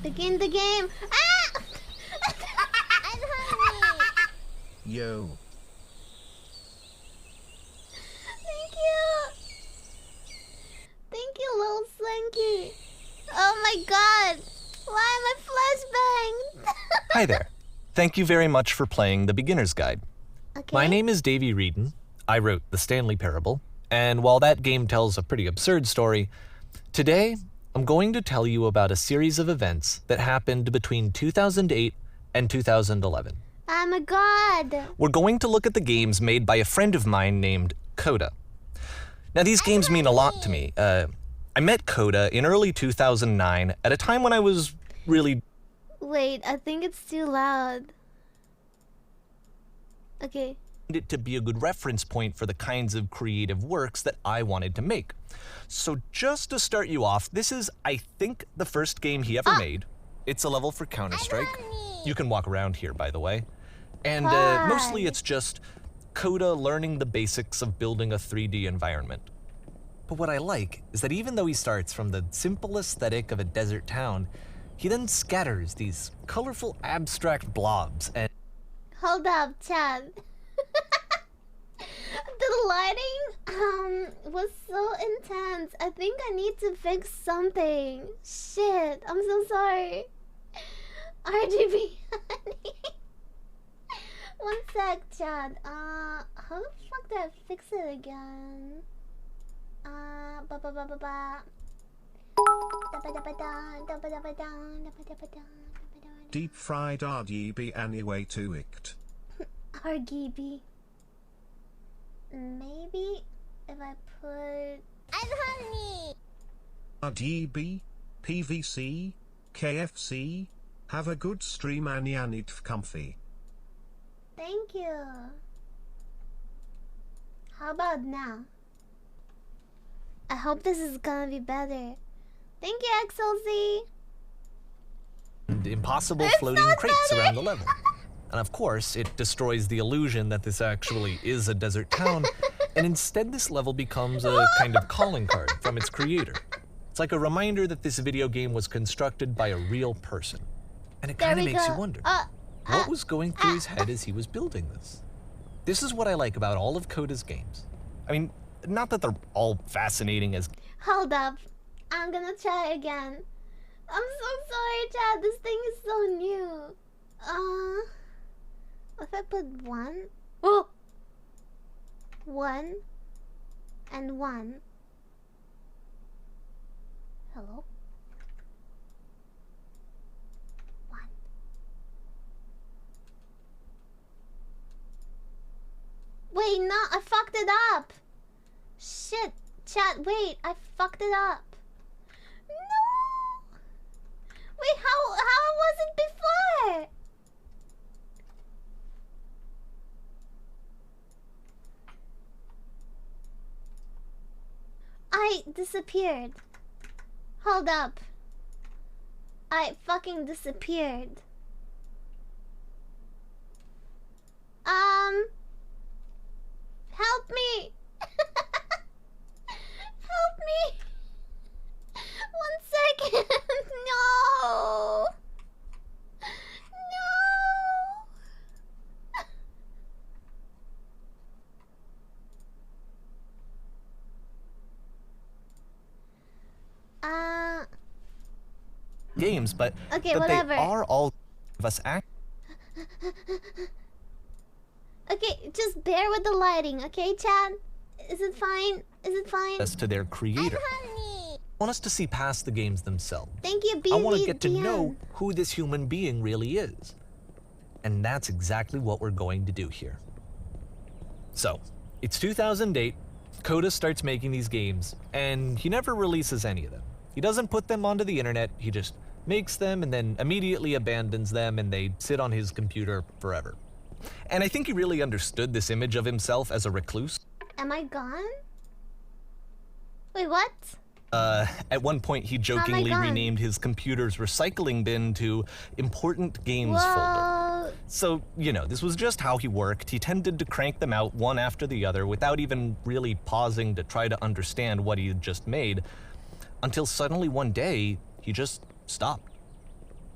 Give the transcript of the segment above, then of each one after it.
Begin the game. Ah! I'm hungry. Yo. Thank you. Thank you, little Slinky. Oh my god. Why am I flashbanged? Hi there. Thank you very much for playing the Beginner's Guide. Okay. My name is Davey Reedon. I wrote The Stanley Parable, and while that game tells a pretty absurd story, today I'm going to tell you about a series of events that happened between 2008 and 2011. Oh my god. We're going to look at the games made by a friend of mine named Coda. Now, these games mean a lot to me. I met Coda in early 2009 at a time when I was really... Wait, I think it's too loud. Okay. ...it to be a good reference point for the kinds of creative works that I wanted to make. So just to start you off, this is, I think, the first game he ever made. It's a level for Counter-Strike. You can walk around here, by the way. And mostly it's just Coda learning the basics of building a 3D environment. But what I like is that even though he starts from the simple aesthetic of a desert town, he then scatters these colorful abstract blobs and... Hold up, Chad. The lighting was so intense. I think I need to fix something. Shit, I'm so sorry. RGB honey. One sec, Chad. How the fuck do I fix it again? Deep fried RGB anyway to it. RGB. Maybe if I put... I'm hungry! RGB, PVC, KFC, have a good stream anny comfy. Thank you. How about now? I hope this is gonna be better. Thank you, XLZ. and impossible It's floating not crates better. around the level. And of course, it destroys the illusion that this actually is a desert town, and instead this level becomes a kind of calling card from its creator. It's like a reminder that this video game was constructed by a real person. And it kind of makes you wonder, what was going through his head as he was building this? This is what I like about all of Coda's games. I mean, not that they're all fascinating as... Hold up. I'm gonna try again. I'm so sorry, Chad. This thing is so new. If I put one... Oh! 1 and 1. Hello? 1. Wait, no, I fucked it up. Shit, chat, wait, I fucked it up. No! Wait, how was it before? I disappeared. Hold up. I fucking disappeared. Help me! Help me! 1 second! No! No! games, but, Okay, but whatever. they are all of us act... Okay, just bear with the lighting, okay, Chad? Is it fine? Is it fine? us to their creator. I want us to see past the games themselves. Thank you, BB. I want to get to know who this human being really is. And that's exactly what we're going to do here. So, it's 2008, Coda starts making these games, and he never releases any of them. He doesn't put them onto the internet, he just makes them and then immediately abandons them, and they sit on his computer forever. And I think he really understood this image of himself as a recluse. Am I gone? Wait, what? At one point he jokingly gone? renamed his computer's recycling bin to Important Games Folder. Whoa. So, you know, this was just how he worked. He tended to crank them out one after the other without even really pausing to try to understand what he had just made, until suddenly one day, he just stopped.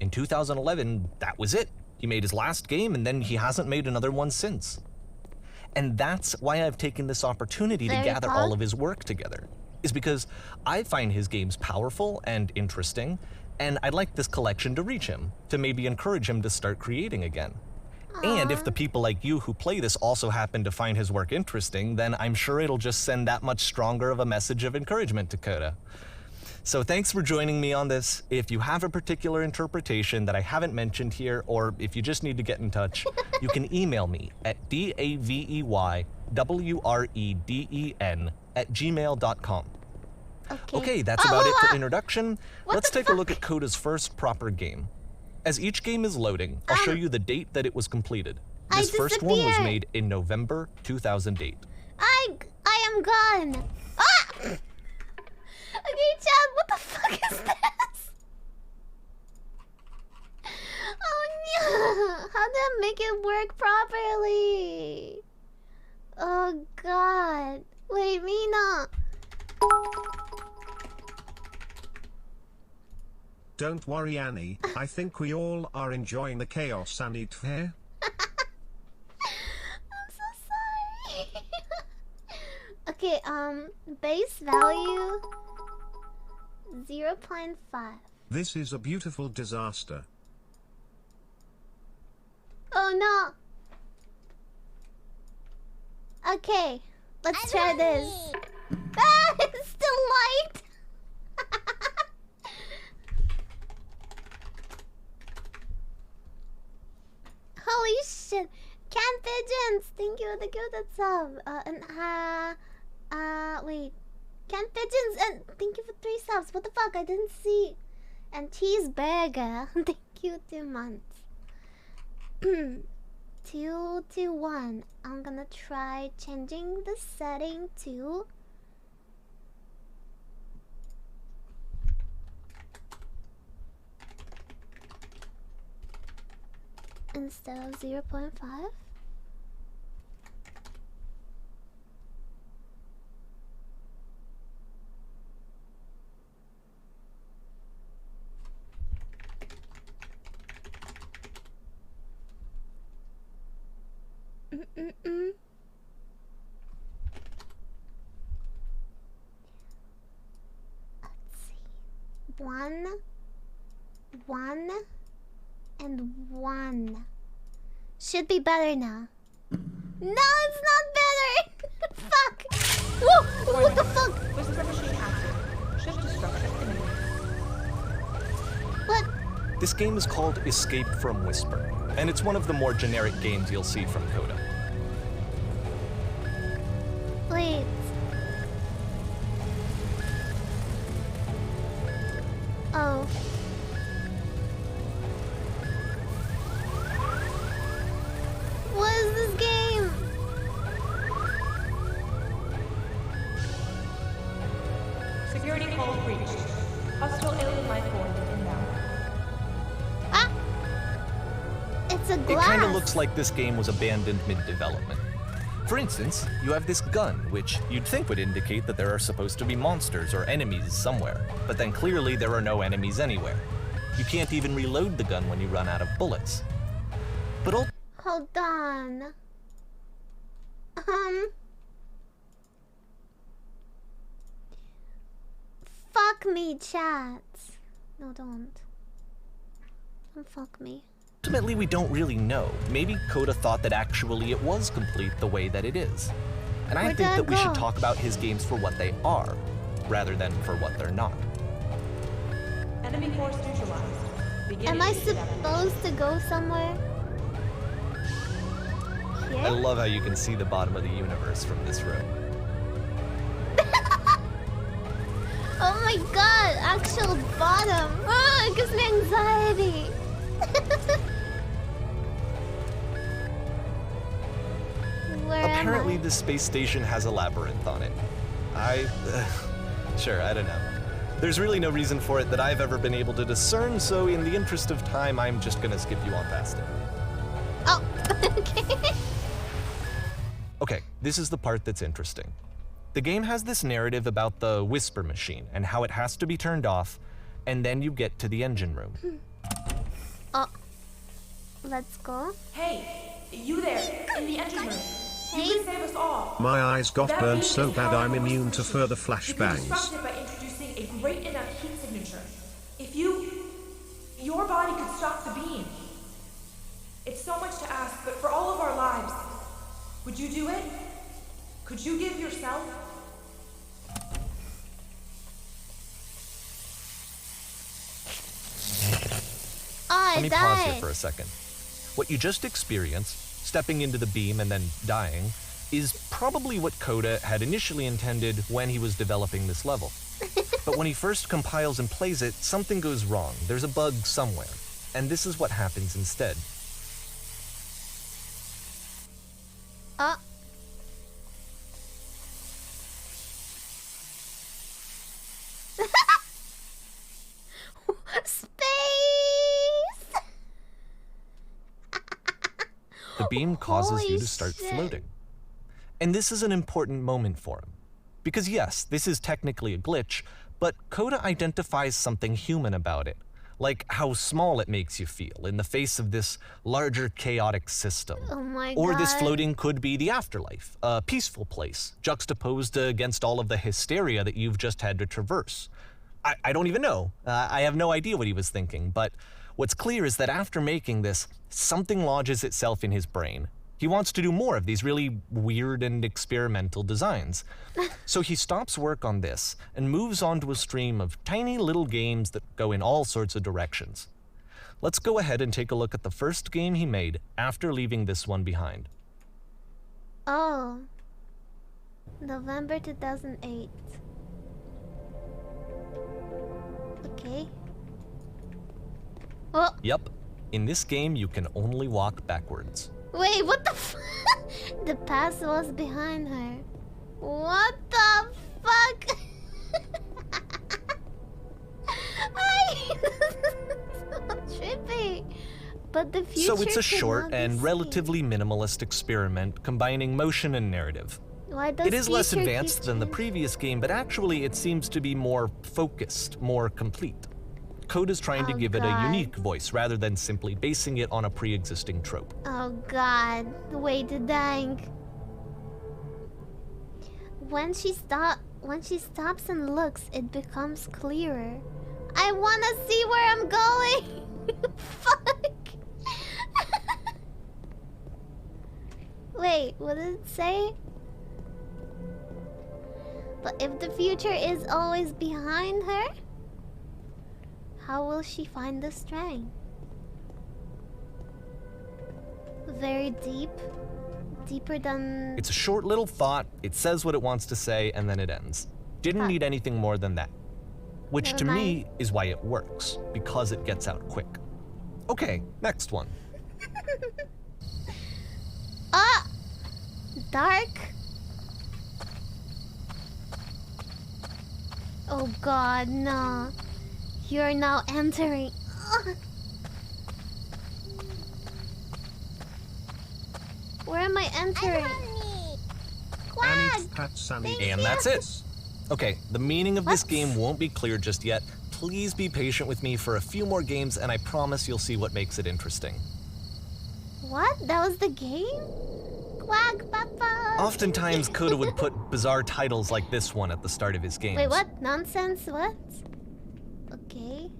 In 2011, that was it. He made his last game and then he hasn't made another one since. And that's why I've taken this opportunity to gather all of his work together, is because I find his games powerful and interesting, and I'd like this collection to reach him, to maybe encourage him to start creating again. And if the people like you who play this also happen to find his work interesting, then I'm sure it'll just send that much stronger of a message of encouragement to Coda. So thanks for joining me on this. If you have a particular interpretation that I haven't mentioned here, or if you just need to get in touch, you can email me at daveywreden@gmail.com. Okay, that's about it for introduction. Let's take a look at Coda's first proper game. As each game is loading, I'll show you the date that it was completed. This first one was made in November 2008. I am gone. Ah! Okay, Chad, what the fuck is this? Oh no! How did I make it work properly? Oh god. Wait, Mina. Don't worry, Annie. I think we all are enjoying the chaos and it fair. I'm so sorry. Okay, base value 0.5. This is a beautiful disaster. Oh no. Okay, let's try this. Ah, it's still light. Holy shit. Can Pigeons, thank you for the good sub. Wait. Can Pigeons, and thank you for 3 subs. What the fuck? I didn't see. And Cheeseburger, thank you 2 months. 2 to 1. I'm gonna try changing the setting to instead of 0.5. Let's see. 1, 1, and 1. Should be better now. No, it's not better. Fuck. Whoa, what the fuck? Whisper machine active. Shift to structure image. What? This game is called Escape from Whisper, and it's one of the more generic games you'll see from Coda. Wait. Oh. What is this game? Security code breached. Hostile alien life form inbound. Ah! It's a glass. It kind of looks like this game was abandoned mid-development. For instance, you have this gun, which you'd think would indicate that there are supposed to be monsters or enemies somewhere, but then clearly there are no enemies anywhere. You can't even reload the gun when you run out of bullets. But Hold on. Fuck me, chat. No, don't. Don't fuck me. ultimately we don't really know. Maybe Coda thought that actually it was complete the way that it is. And I Where'd think that that we should go? talk about his games for what they are, rather than for what they're not. Enemy force neutralized. Beginning Am I seven. supposed to go somewhere? I Here? love how you can see the bottom of the universe from this room. Oh my god, actual bottom. Oh, it gives me anxiety. Where Apparently am I? this space station has a labyrinth on it. Sure, I don't know. There's really no reason for it that I've ever been able to discern, so in the interest of time, I'm just gonna skip you on past it. Oh, okay. Okay, this is the part that's interesting. The game has this narrative about the whisper machine and how it has to be turned off, and then you get to the engine room. Oh. Let's go. Hey, you there, in the engine room. You Hey. can save us all. My eyes got That burned beam so is bad powering I'm the immune to solution. further You can flashbangs. disrupt it by introducing a great enough heat signature. If your body could stop the beam. It's so much to ask, but for all of our lives, would you do it? Could you give yourself? Oh, Let I me pause here died. for a second. What you just experienced, stepping into the beam and then dying, is probably what Coda had initially intended when he was developing this level. But when he first compiles and plays it, something goes wrong. There's a bug somewhere. And this is what happens instead. Oh. Space! The beam causes you Holy to start shit. floating. And this is an important moment for him. Because yes, this is technically a glitch, but Coda identifies something human about it. Like how small it makes you feel in the face of this larger chaotic system. Oh my Or god. this floating could be the afterlife, a peaceful place, juxtaposed against all of the hysteria that you've just had to traverse. I don't even know. I have no idea what he was thinking, but what's clear is that after making this, something lodges itself in his brain. He wants to do more of these really weird and experimental designs. So he stops work on this and moves on to a stream of tiny little games that go in all sorts of directions. Let's go ahead and take a look at the first game he made after leaving this one behind. Oh. November 2008. Okay. Oh, Yep, in this game you can only walk backwards. wait, what the f- The past was behind her. What the fuck? So trippy. But the future So it's a short cannot be and seen. relatively minimalist experiment combining motion and narrative. Why does It is less future keep advanced than the changing? previous game, but actually it seems to be more focused, more complete. Coda's trying to Oh, give it a God. unique voice rather than simply basing it on a pre-existing trope. Oh god, wait, dang. When she stops and looks, it becomes clearer. I wanna see where I'm going. Fuck. Wait, what did it say? But if the future is always behind her, how will she find the strength? Very deep. Deeper than... It's a short little thought, it says what it wants to say, and then it ends. Didn't Huh. need anything more than that. Which Never to mind. me is why it works, because it gets out quick. Okay, next one. Ah! Dark? Oh god, no. You're now entering. Ugh. Where am I entering? Annie Quack! pats Annie. And that's it. Okay, the meaning of this What? game won't be clear just yet. Please be patient with me for a few more games, and I promise you'll see what makes it interesting. What? That was the game? Quack, papa! Oftentimes, Coda would put bizarre titles like this one at the start of his games. Wait, what? Nonsense? What? Okay.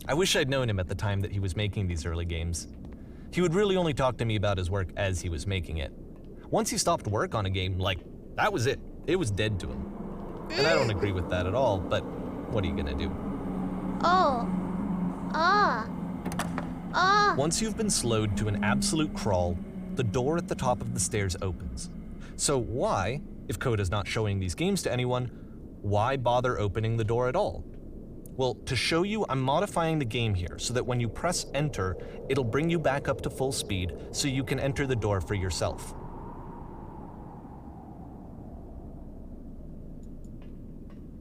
I wish I'd known him at the time that he was making these early games. He would really only talk to me about his work as he was making it. Once he stopped work on a game, like, that was it. It was dead to him. And I don't agree with that at all, but what are you gonna do? Oh. Ah. Ah. Once you've been slowed to an absolute crawl, the door at the top of the stairs opens. So why, if Coda's not showing these games to anyone, why bother opening the door at all? Well, to show you, I'm modifying the game here so that when you press enter, it'll bring you back up to full speed so you can enter the door for yourself.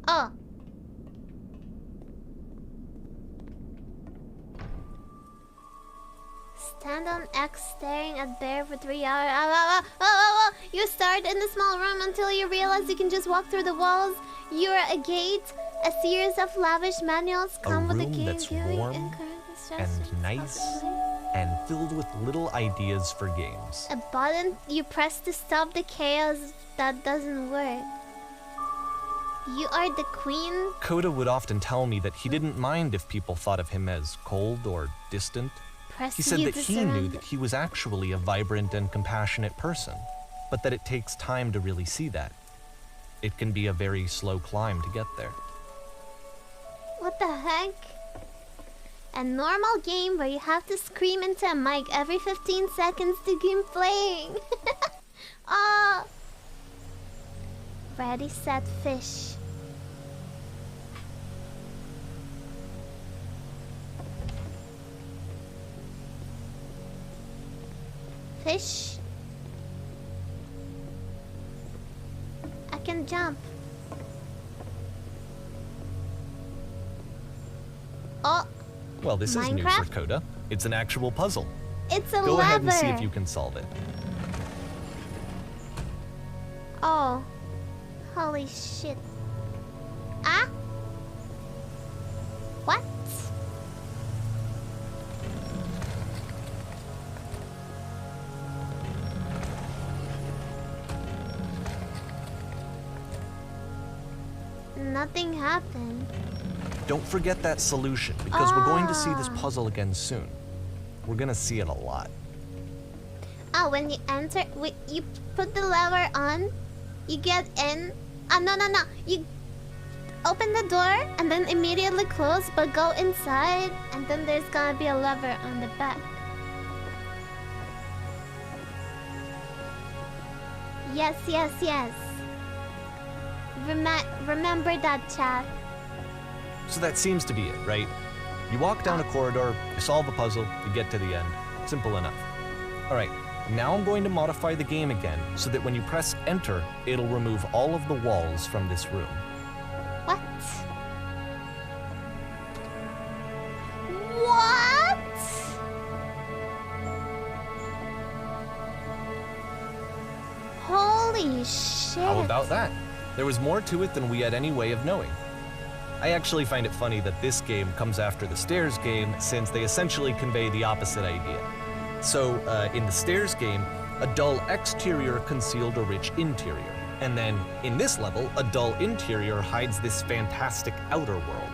Oh. Stand on X staring at bear for 3 hours. You start in a small room until you realize you can just walk through the walls. You're a gate. A series of lavish manuals come with the room game that's giving warm encouragement. and nice and filled with little ideas for games. A button you press to stop the chaos that doesn't work. You are the queen? Coda would often tell me that he didn't mind if people thought of him as cold or distant. He said that he knew that he was actually a vibrant and compassionate person, but that it takes time to really see that. It can be a very slow climb to get there. What the heck? A normal game where you have to scream into a mic every 15 seconds to keep playing. Oh! Ready, set, fish. Fish. I can jump. Oh. Well, this is new for Coda. It's an actual puzzle. It's a lever. Go ahead and see if you can solve it. Oh. Holy shit. Ah? What? Nothing happened. Don't forget that solution, because we're going to see this puzzle again soon. We're gonna see it a lot. Oh, when you enter, you put the lever on, you get in. No. You open the door and then immediately close, but go inside, and then there's gonna be a lever on the back. Yes. Remember that, chat. So that seems to be it, right? You walk down a corridor, you solve a puzzle, you get to the end. Simple enough. All right, now I'm going to modify the game again so that when you press enter, it'll remove all of the walls from this room. What? What? Holy shit. How about that? There was more to it than we had any way of knowing. I actually find it funny that this game comes after the Stairs game, since they essentially convey the opposite idea. So, in the Stairs game, a dull exterior concealed a rich interior. And then, in this level, a dull interior hides this fantastic outer world.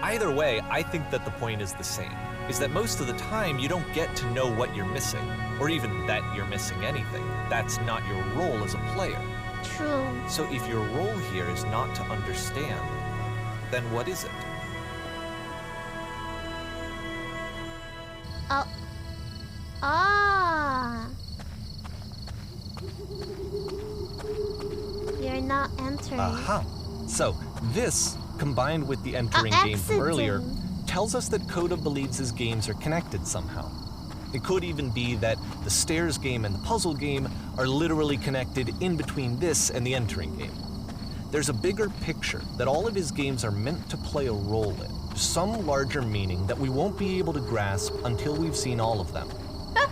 Either way, I think that the point is the same, is that most of the time you don't get to know what you're missing, or even that you're missing anything. That's not your role as a player. True. So if your role here is not to understand, then what is it? Oh. Ah. You're not entering. Aha. So this, combined with the entering game from earlier, tells us that Coda believes his games are connected somehow. It could even be that the Stairs game and the puzzle game are literally connected in between this and the entering game. There's a bigger picture that all of his games are meant to play a role in, some larger meaning that we won't be able to grasp until we've seen all of them.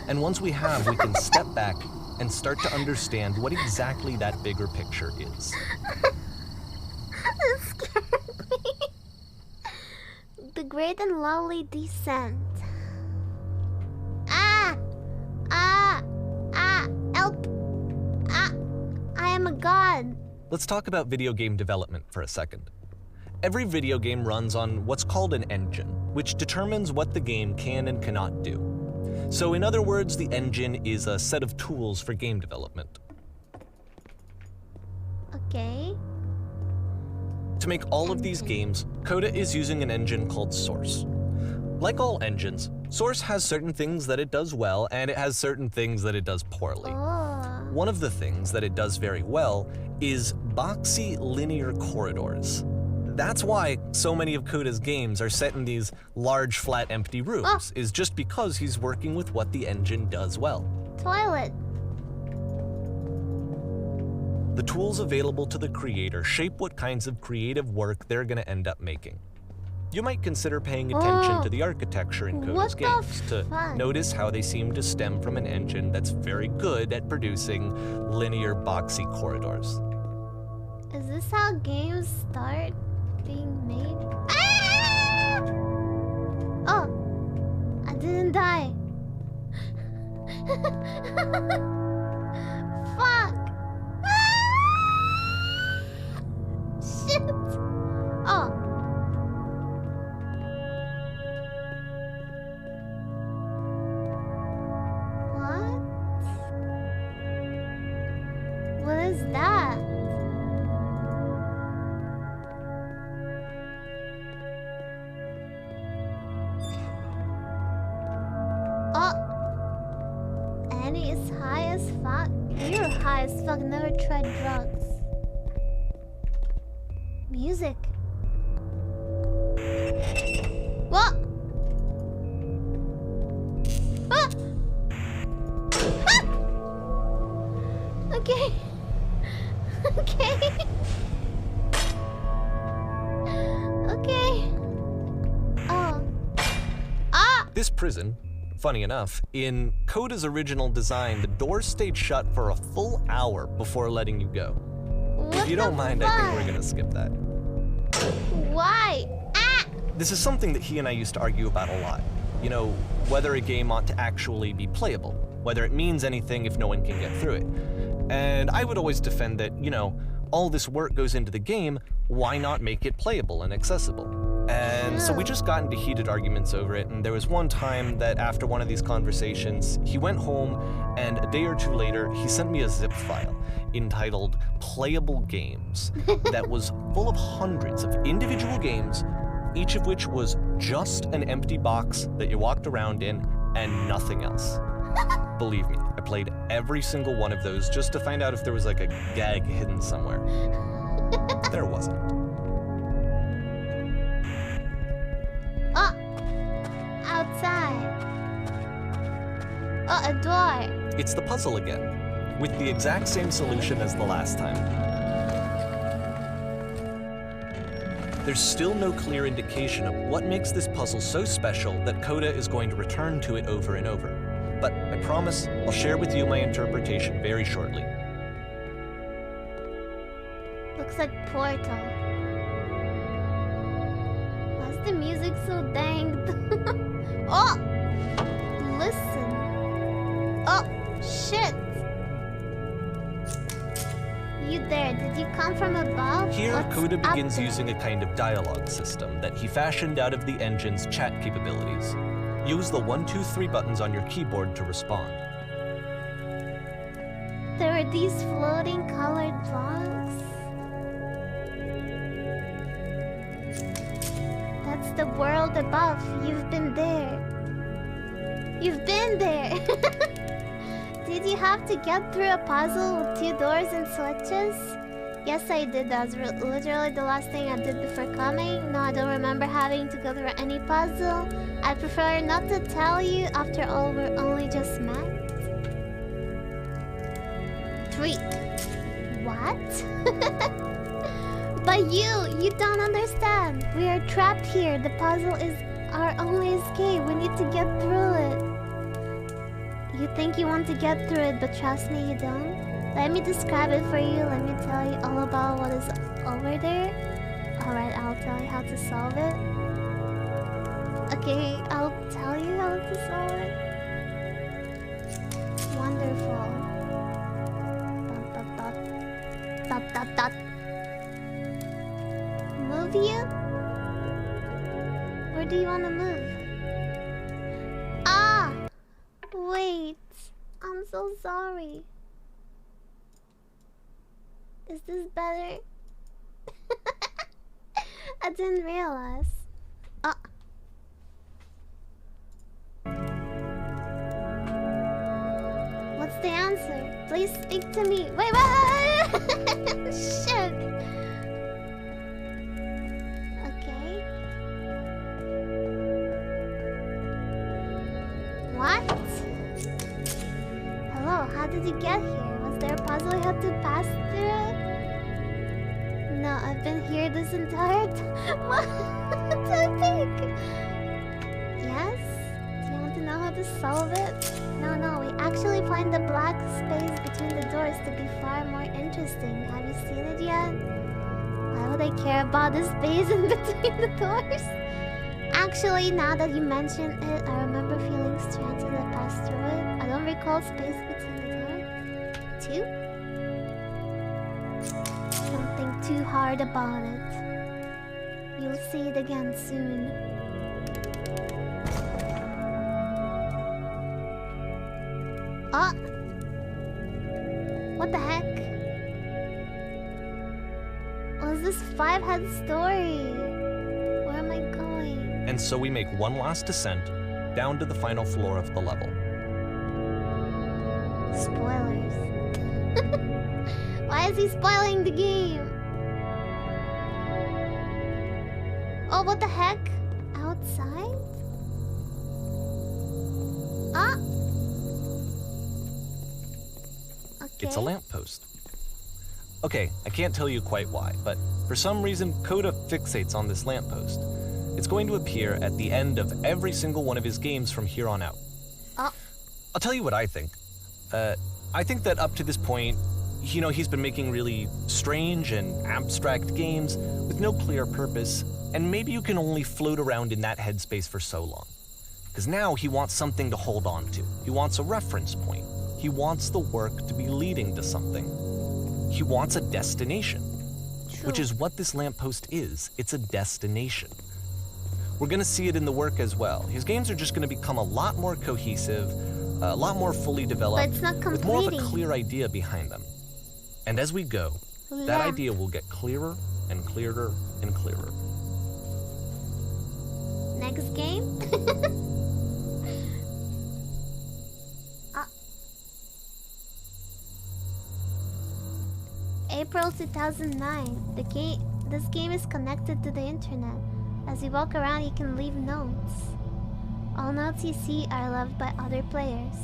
And once we have, we can step back and start to understand what exactly that bigger picture is. That scared me. The Great and Lovely Descent. Help! I am a god. Let's talk about video game development for a second. Every video game runs on what's called an engine, which determines what the game can and cannot do. So in other words, the engine is a set of tools for game development. Okay. To make all of these games, Coda is using an engine called Source. Like all engines, Source has certain things that it does well, and it has certain things that it does poorly. One of the things that it does very well is boxy linear corridors. That's why so many of Coda's games are set in these large, flat, empty rooms, is just because he's working with what the engine does well. Toilet. The tools available to the creator shape what kinds of creative work they're going to end up making. You might consider paying attention to the architecture in Coda's games to notice how they seem to stem from an engine that's very good at producing linear, boxy corridors. Is this how games start being made? Ah! Oh. Fuck! Shit! Oh. What? What is that? Oh. Annie is high as fuck. You're high as fuck. Never tried drugs. Music. What? Ah! Ah! Okay. Okay. Okay. Oh. Ah! This prison, funny enough, in Coda's original design, the doors stayed shut for a full hour before letting you go. What If you don't the mind, I think fuck? we're gonna skip that. Why? Ah! This is something that he and I used to argue about a lot. You know, whether a game ought to actually be playable, whether it means anything if no one can get through it. And I would always defend that, you know, all this work goes into the game, why not make it playable and accessible? And so we just got into heated arguments over it, and there was one time that after one of these conversations, he went home, and a day or two later, he sent me a zip file entitled Playable Games that was full of hundreds of individual games, each of which was just an empty box that you walked around in and nothing else. Believe me, I played every single one of those just to find out if there was like a gag hidden somewhere. There wasn't. Oh! Outside. Oh, a door. It's the puzzle again, with the exact same solution as the last time. There's still no clear indication of what makes this puzzle so special that Coda is going to return to it over and over. But I promise I'll share with you my interpretation very shortly. Looks like Portal. Why's the music so danged? Oh! Listen. Oh, shit. You there? Did you come from above? Here, What's Coda up begins there? using a kind of dialogue system that he fashioned out of the engine's chat capabilities. Use the 1, 2, 3 buttons on your keyboard to respond. There are these floating colored blocks. That's the world above. You've been there. You've been there. Did you have to get through a puzzle with 2 doors and switches? Yes, I did. That was literally the last thing I did before coming. No, I don't remember having to go through any puzzle. I prefer not to tell you. After all, we're only just met. 3. What? But you don't understand. We are trapped here. The puzzle is our only escape. We need to get through it. You think you want to get through it, but trust me, you don't. Let me describe it for you. Let me tell you all about what is over there. Alright, I'll tell you how to solve it. Okay, I'll tell you how to solve it. Wonderful. Dot, dot, dot. Dot, dot, dot. Move you? Where do you want to move? Ah! Wait. I'm so sorry. Is this better? I didn't realize. Ah. What's the answer? Please speak to me. Wait, wait. Shit. Okay. What? Hello, how did you get here? Was there a puzzle you had to pass through? No, I've been here this entire time. What? Epic. Yes? Do you want to know how to solve it? No, we actually find the black space between the doors to be far more interesting. Have you seen it yet? Why would I care about the space in between the doors? Actually, now that you mention it, I remember feeling strange as I passed through it. I don't recall space between the door. 2? Don't think too hard about it. You'll see it again soon. Oh! What the heck? Was this 5-head story? Where am I going? And so we make one last descent down to the final floor of the level. Spoilers. Why is he spoiling the game? Oh, what the heck? Outside? Ah! Okay. It's a lamppost. Okay, I can't tell you quite why, but for some reason, Coda fixates on this lamppost. It's going to appear at the end of every single one of his games from here on out. Oh. I'll tell you what I think. I think that up to this point, you know, he's been making really strange and abstract games with no clear purpose, and maybe you can only float around in that headspace for so long. Because now he wants something to hold on to. He wants a reference point. He wants the work to be leading to something. He wants a destination, which is what this lamppost is. It's a destination. We're going to see it in the work as well. His games are just going to become a lot more cohesive, a lot more fully developed, But it's not with more of a completing. clear idea behind them. And as we go, that Lamp. idea will get clearer and clearer and clearer. Next game? April 2009. This game is connected to the internet. As you walk around, you can leave notes. All notes you see are loved by other players.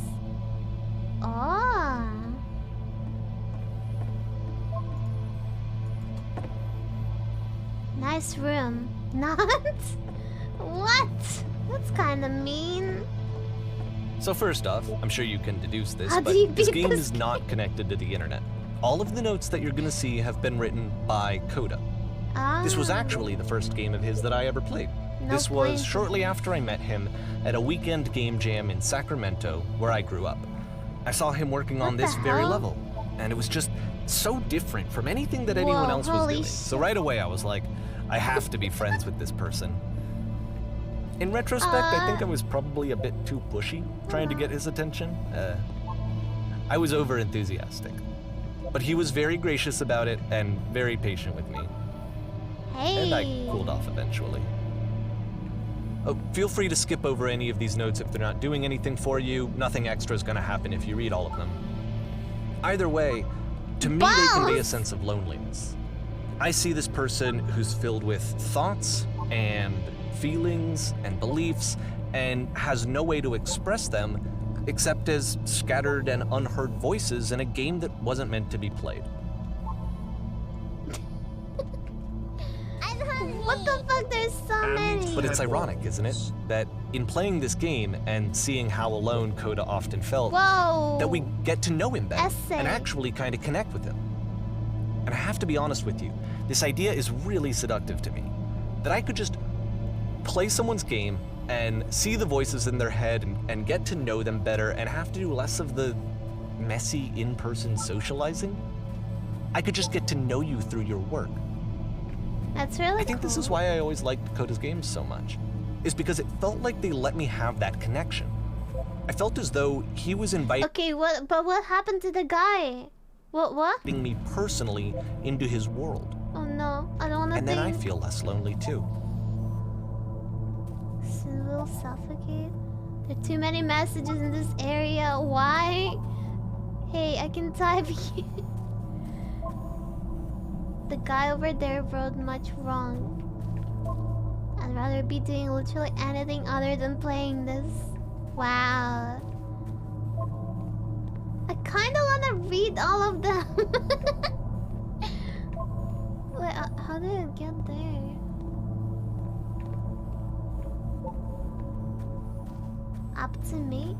Oh. Nice room. Not? What? That's kind of mean. So first off, I'm sure you can deduce this, How do but you this beat game this is not connected to the internet. All of the notes that you're going to see have been written by Coda. This was actually the first game of his that I ever played. No This was point. shortly after I met him at a weekend game jam in Sacramento, where I grew up. I saw him working on What the this very hell? level, and it was just so different from anything that anyone Whoa, else was holy doing. shit. So right away I was like, I have to be friends with this person. In retrospect, I think I was probably a bit too pushy, trying to get his attention. I was over-enthusiastic. But he was very gracious about it and very patient with me. Hey. And I cooled off eventually. Oh, feel free to skip over any of these notes if they're not doing anything for you. Nothing extra is going to happen if you read all of them. Either way, to me they convey a Balls! sense of loneliness. I see this person who's filled with thoughts and feelings and beliefs and has no way to express them except as scattered and unheard voices in a game that wasn't meant to be played. What the fuck? There's so many. But it's ironic, isn't it? That in playing this game and seeing how alone Coda often felt, Whoa. that we get to know him better Essay. and actually kind of connect with him. And I have to be honest with you, this idea is really seductive to me. That I could just play someone's game and see the voices in their head and get to know them better and have to do less of the messy in-person socializing. I could just get to know you through your work. That's really I think this is why I always liked Coda's games so much, is because it felt like they let me have that connection. I felt as though he was inviting Okay, but what happened to the guy? What? me personally into his world. Oh no, I don't wanna And then I think. feel less lonely too. Soon we'll suffocate. There are too many messages in this area. Why? Hey, I can type here. The guy over there wrote much wrong. I'd rather be doing literally anything other than playing this. Wow. I kinda wanna read all of them. Wait, how did I get there? Up to me?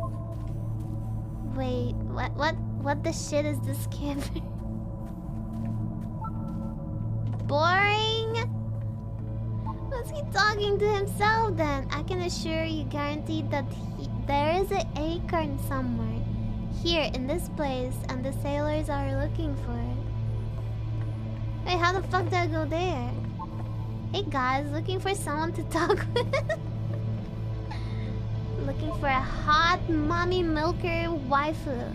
Wait, what the shit is this camera? Boring? Let's he talking to himself then? I can assure you, guaranteed that there is an acorn somewhere here in this place, and the sailors are looking for it. Wait, how the fuck do I go there? Hey guys, looking for someone to talk with. Looking for a hot mommy milker waifu.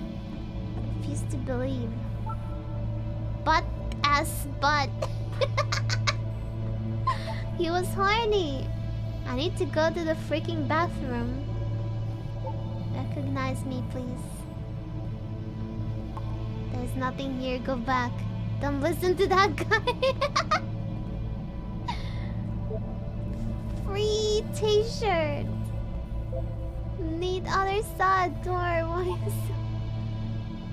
Refuse to believe. Butt ass butt. He was horny. I need to go to the freaking bathroom. Recognize me, please. There's nothing here. Go back. Don't listen to that guy. Free t-shirt. Need other side door. Why is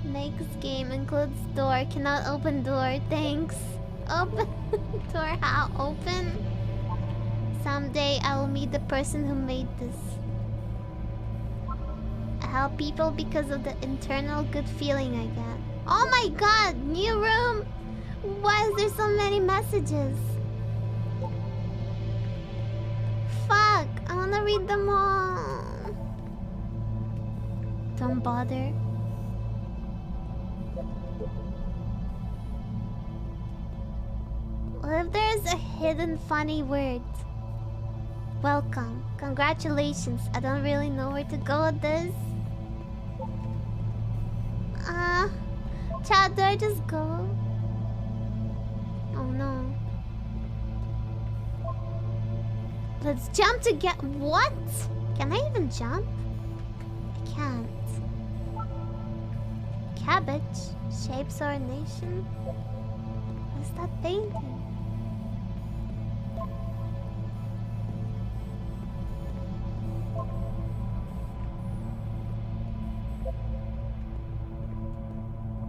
makes game includes door. Cannot open door. Thanks. Open door. How open? Someday I will meet the person who made this. I help people because of the internal good feeling I get. Oh my god! New room! Why is there so many messages? Fuck! I wanna read them all. Don't bother. What if there's a hidden funny word? Welcome. Congratulations. I don't really know where to go with this. Chat, do I just go? Oh no. Let's jump to get... What? Can I even jump? I can't. Cabbage? Shapes our nation? What's that painting?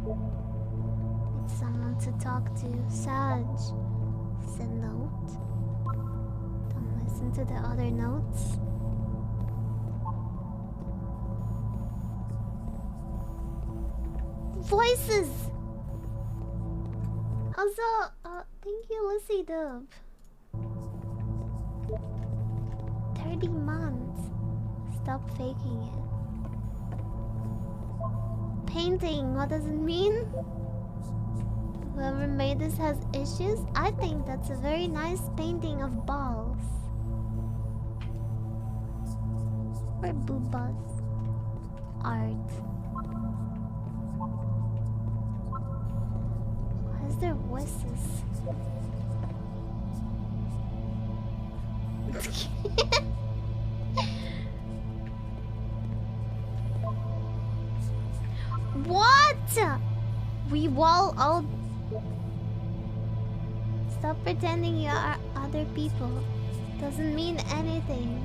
Need someone to talk to. Sag. It's a note. Don't listen to the other notes. Voices! Also, thank you, Lissy Dub. 30 months. Stop faking it. Painting, what does it mean? Whoever made this has issues? I think that's a very nice painting of balls. Or boobas. Art. Why is there voices? What? We wall all. Stop pretending you are other people. Doesn't mean anything.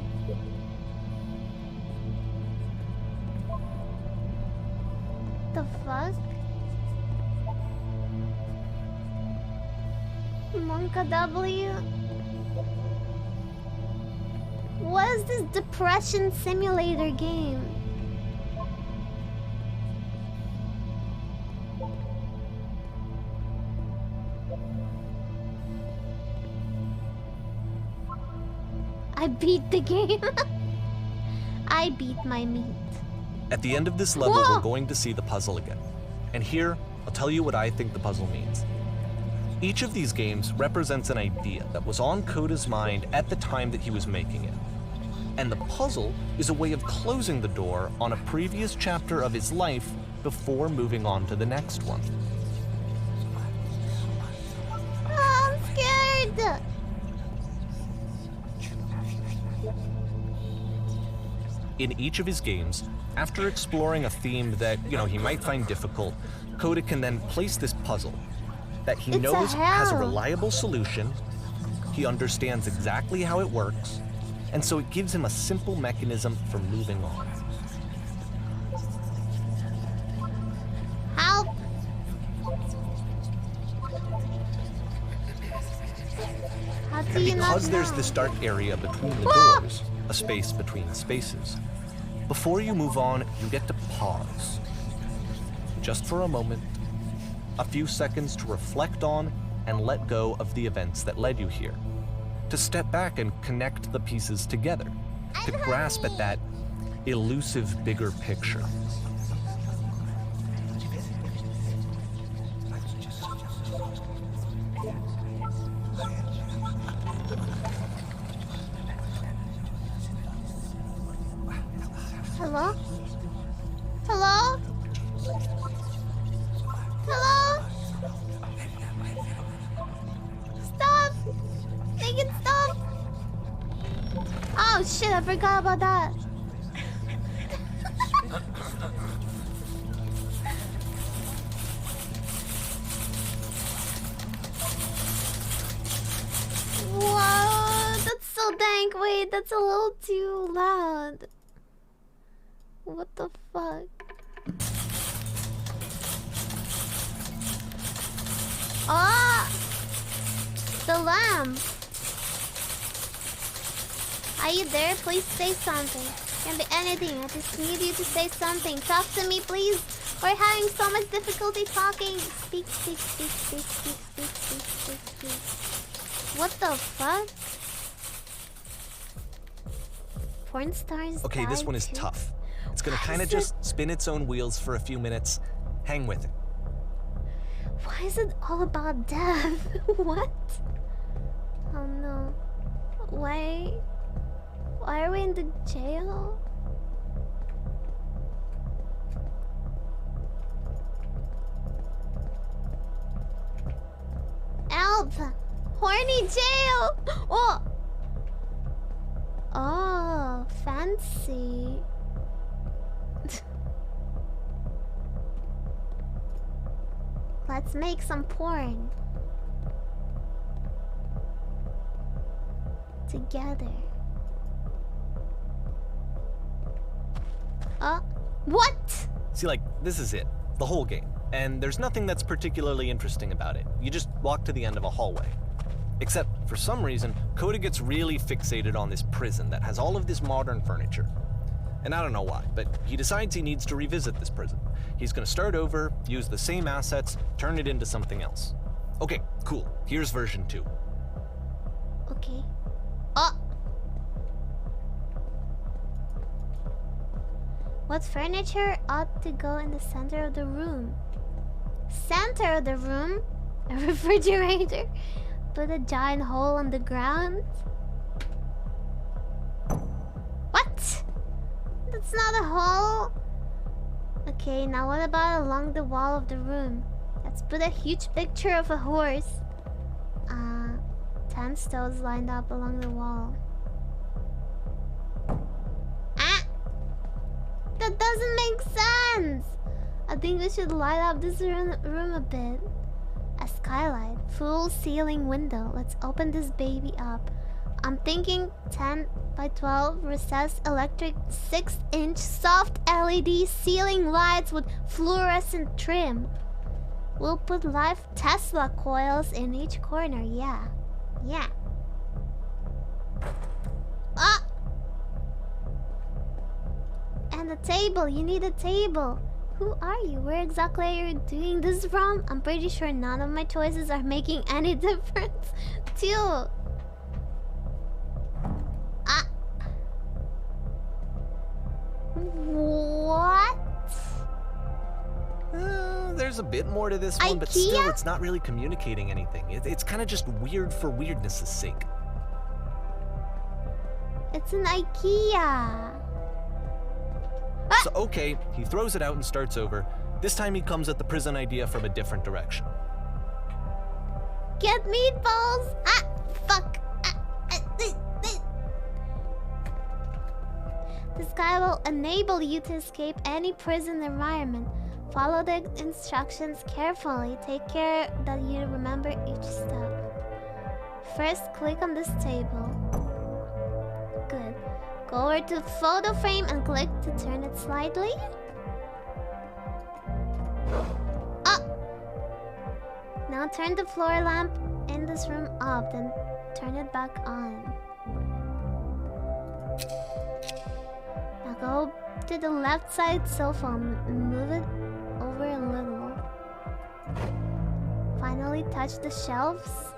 The fuck? Monka W? What is this depression simulator game? I beat the game. I beat my meat. At the end of this level, Whoa! we're going to see the puzzle again. And here, I'll tell you what I think the puzzle means. Each of these games represents an idea that was on Koda's mind at the time that he was making it. And the puzzle is a way of closing the door on a previous chapter of his life before moving on to the next one. Oh, I'm scared. In each of his games, after exploring a theme that, he might find difficult, Koda can then place this puzzle that he knows has a reliable solution, he understands exactly how it works, and so it gives him a simple mechanism for moving on. Help! How do you not Because there's know? this dark area between the Whoa! doors, a space between spaces, before you move on, you get to pause. Just for a moment, a few seconds to reflect on and let go of the events that led you here. to step back and connect the pieces together, to grasp at that elusive bigger picture. Hello? Hello? Hello? Stop! Make it stop! Oh shit, I forgot about that. Whoa, that's so dank. Wait, that's a little too loud. What the fuck? Ah! The lamp! Are you there? Please say something. Can be anything. I just need you to say something. Talk to me, please. We're having so much difficulty talking. Speak, speak, speak, speak, speak, speak, speak, speak, speak. What the fuck? Porn stars. Okay, this one is too? tough. It's gonna kind of just spin its own wheels for a few minutes. Hang with it. Why is it all about death? What? Oh no. Why are we in the jail? Help! Horny jail! Oh! Oh, fancy. Let's make some porn. Together. What? See, like, this is it. The whole game. And there's nothing that's particularly interesting about it. You just walk to the end of a hallway. Except, for some reason, Coda gets really fixated on this prison that has all of this modern furniture. And I don't know why, but he decides he needs to revisit this prison. He's gonna start over, use the same assets, turn it into something else. Okay, cool. Here's version 2. Okay. What furniture ought to go in the center of the room? Center of the room? A refrigerator? Put a giant hole on the ground? What? That's not a hole. Okay, now what about along the wall of the room? Let's put a huge picture of a horse. 10 stones lined up along the wall. That doesn't make sense! I think we should light up this room a bit. A skylight, full ceiling window. Let's open this baby up. I'm thinking 10 by 12 recessed electric 6-inch soft LED ceiling lights with fluorescent trim. We'll put live Tesla coils in each corner. Yeah. And a table. You need a table. Who are you? Where exactly are you doing this from? I'm pretty sure none of my choices are making any difference. Too. What? There's a bit more to this one, but still, it's not really communicating anything. It's kind of just weird for weirdness' sake. It's an IKEA. So, okay, he throws it out and starts over. This time he comes at the prison idea from a different direction. Get meatballs! Fuck! This guy will enable you to escape any prison environment. Follow the instructions carefully. Take care that you remember each step. First, click on this table. Good. Go over to photo frame and click to turn it slightly. Now turn the floor lamp in this room off, then turn it back on. Now go to the left side sofa and move it over a little. Finally touch the shelves.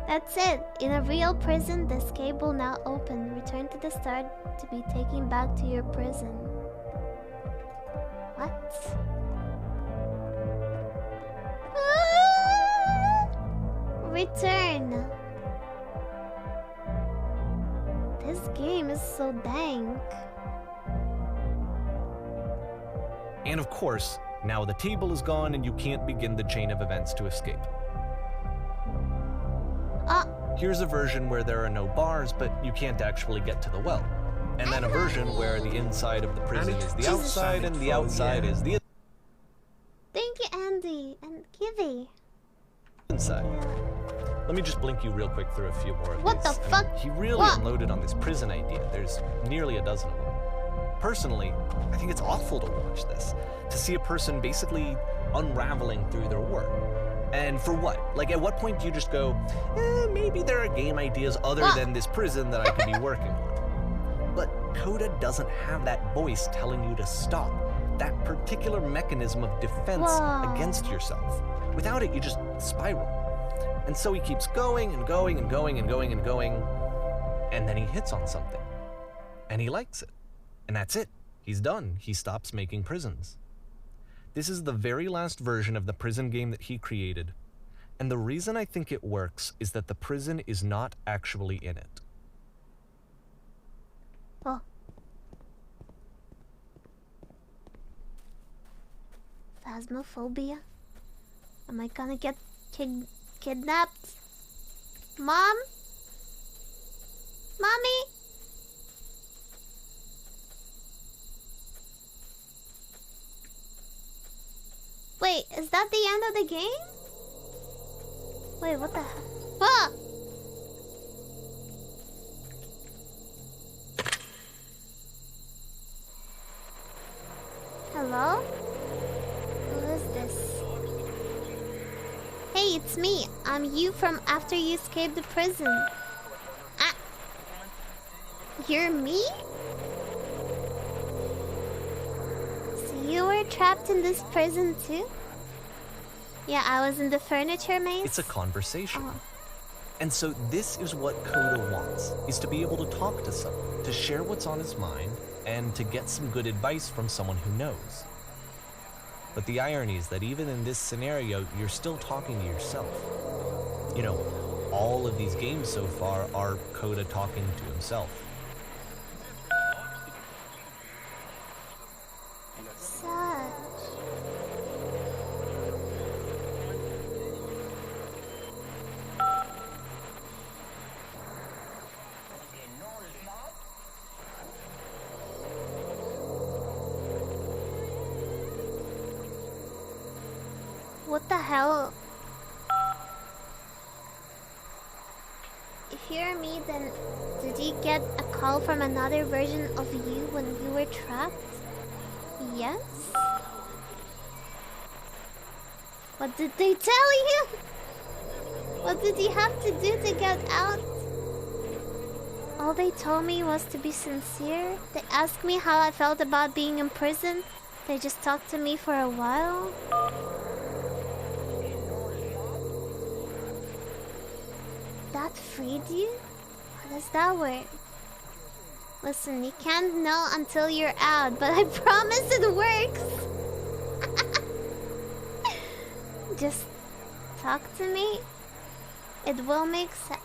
That's it. In a real prison, the escape will now open. Return to the start to be taken back to your prison. What? Return. This game is so dank. And of course, now the table is gone and you can't begin the chain of events to escape. Here's a version where there are no bars, but you can't actually get to the well. And then a version where the inside of the prison is the outside and the outside is the Thank you, Andy and Kivy. inside. Let me just blink you real quick through a few more of What these. the fuck? He really What? unloaded on this prison idea. There's nearly a dozen of them. Personally, I think it's awful to watch this. To see a person basically unraveling through their work. And for what? Like, at what point do you just go, maybe there are game ideas other than this prison that I could be working on? But Coda doesn't have that voice telling you to stop. That particular mechanism of defense against yourself. Without it, you just spiral. And so he keeps going and going and going and going and going. And then he hits on something. And he likes it. And that's it. He's done. He stops making prisons. This is the very last version of the prison game that he created. And the reason I think it works is that the prison is not actually in it. Oh. Phasmophobia? Am I gonna get kidnapped? Mom? Mommy? Wait, is that the end of the game? Wait, what the hell? Ah! Hello? Who is this? Hey, it's me. I'm you from after you escaped the prison. Ah! You're me? You were trapped in this prison too? Yeah, I was in the furniture maze. It's a conversation. And so this is what Coda wants, is to be able to talk to someone, to share what's on his mind, and to get some good advice from someone who knows. But the irony is that even in this scenario, you're still talking to yourself. You know, all of these games so far are Coda talking to himself. What the hell? If you're me, then did you get a call from another version of you when you were trapped? Yes? What did they tell you? What did you have to do to get out? All they told me was to be sincere. They asked me how I felt about being in prison. They just talked to me for a while. That freed you? How does that work? Listen, you can't know until you're out, but I promise it works. Just talk to me. It will make sense.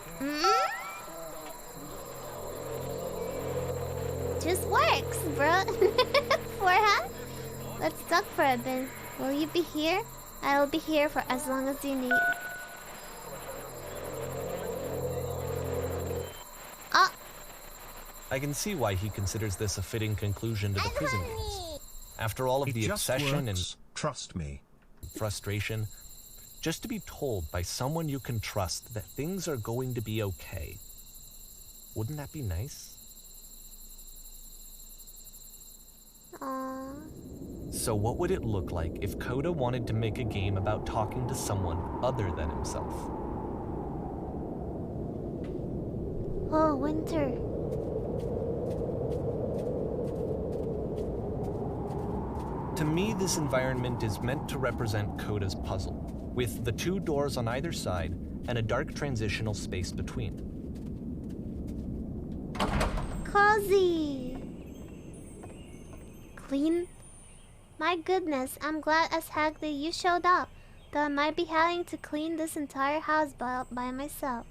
Just works, bro. Forehand? Let's talk for a bit. Will you be here? I'll be here for as long as you need. I can see why he considers this a fitting conclusion to the prison games. After all of the obsession and trust me, frustration, just to be told by someone you can trust that things are going to be okay. Wouldn't that be nice? So what would it look like if Coda wanted to make a game about talking to someone other than himself? Oh, winter. To me, this environment is meant to represent Coda's puzzle, with the two doors on either side and a dark transitional space between. Cozy. Clean. My goodness, I'm glad as heck that you showed up. Though I might be having to clean this entire house by myself.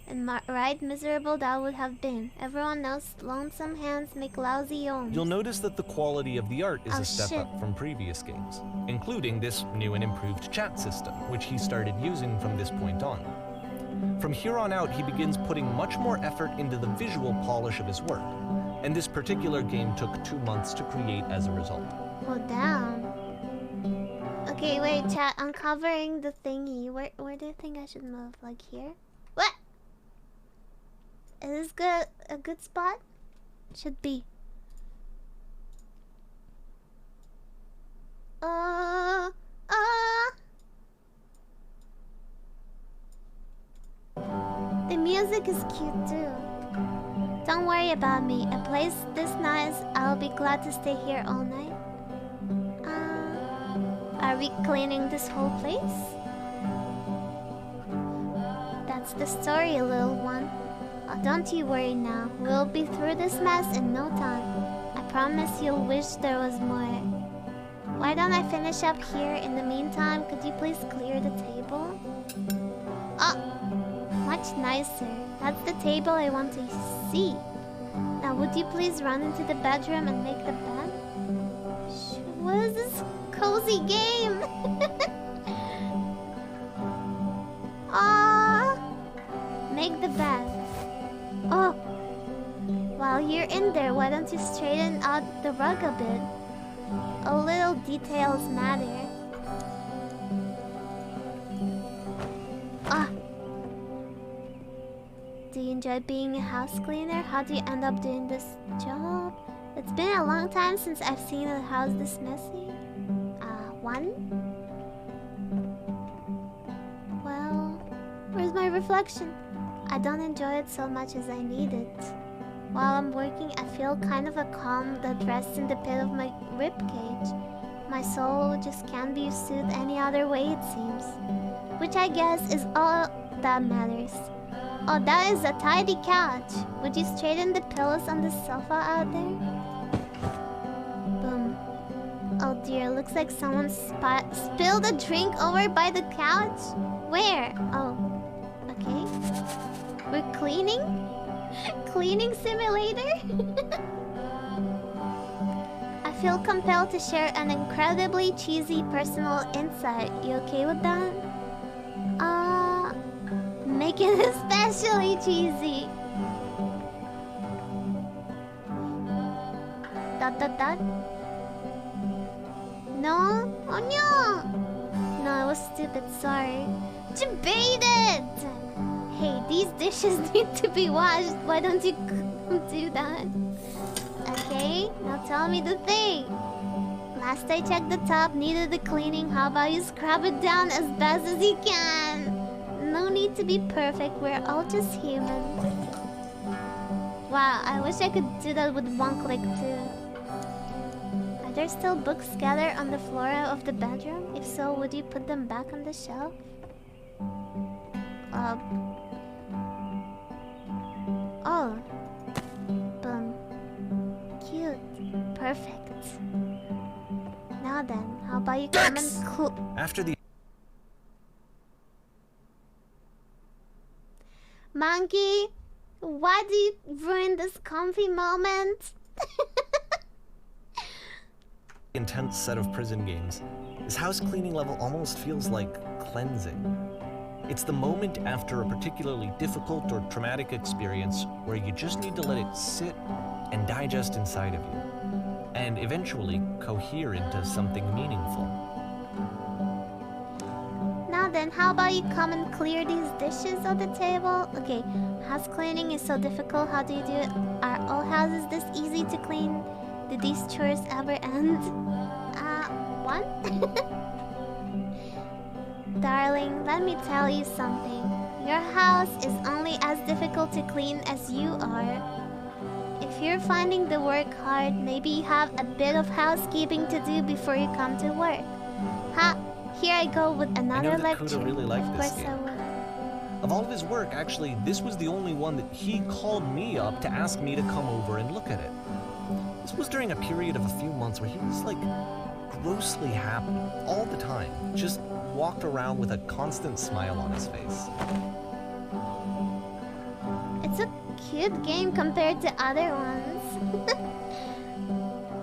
And right miserable that would have been. Everyone knows lonesome hands make lousy homes. You'll notice that the quality of the art is Oh, a step shit. up from previous games, including this new and improved chat system, which he started using from this point on. From here on out, he begins putting much more effort into the visual polish of his work, and this particular game took 2 months to create as a result. Oh, damn. Okay, wait, chat. I'm covering the thingy. Where do you think I should move? Like here? What? Is this good? A good spot? Should be. The music is cute too. Don't worry about me. A place this nice, I'll be glad to stay here all night. Are we cleaning this whole place? That's the story, little one. Oh, don't you worry now. We'll be through this mess in no time. I promise you'll wish there was more. Why don't I finish up here? In the meantime, could you please clear the table? Oh, much nicer. That's the table I want to see. Now, would you please run into the bedroom and make the bed? What is this cozy game? Make the bed. Oh, while you're in there, why don't you straighten out the rug a bit? A little details matter. Do you enjoy being a house cleaner? How do you end up doing this job? It's been a long time since I've seen a house this messy. One? Well, where's my reflection? I don't enjoy it so much as I need it. While I'm working, I feel kind of a calm that rests in the pit of my ribcage. My soul just can't be soothed any other way, it seems. Which I guess is all that matters. Oh, that is a tidy couch. Would you straighten the pillows on the sofa out there? Boom. Oh dear, looks like someone spilled a drink over by the couch. Where? Oh, okay. We're cleaning? Cleaning simulator? I feel compelled to share an incredibly cheesy personal insight. You okay with that? Make it especially cheesy. Dot. No? Oh no! No, I was stupid, sorry. Debated! Hey, these dishes need to be washed. Why don't you do that? Okay, now tell me the thing. Last I checked, the top needed the cleaning. How about you scrub it down as best as you can? No need to be perfect, we're all just human. Wow, I wish I could do that with one click too. Are there still books scattered on the floor of the bedroom? If so, would you put them back on the shelf? Oh. Boom. Cute. Perfect. Now then, how about you come and After the Monkey, why do you ruin this comfy moment? intense set of prison games, this house cleaning level almost feels like cleansing. It's the moment after a particularly difficult or traumatic experience where you just need to let it sit and digest inside of you, and eventually cohere into something meaningful. Now then, how about you come and clear these dishes on the table? Okay, house cleaning is so difficult. How do you do it? Are all houses this easy to clean? Do these chores ever end? What? Darling, let me tell you something. Your house is only as difficult to clean as you are. If you're finding the work hard, maybe you have a bit of housekeeping to do before you come to work. Ha! Here I go with another I know that lecture. Kuda really liked Of this course game. I would. Of all of his work, actually, this was the only one that he called me up to ask me to come over and look at it. This was during a period of a few months where he was like grossly happy all the time, just walked around with a constant smile on his face. It's a cute game compared to other ones.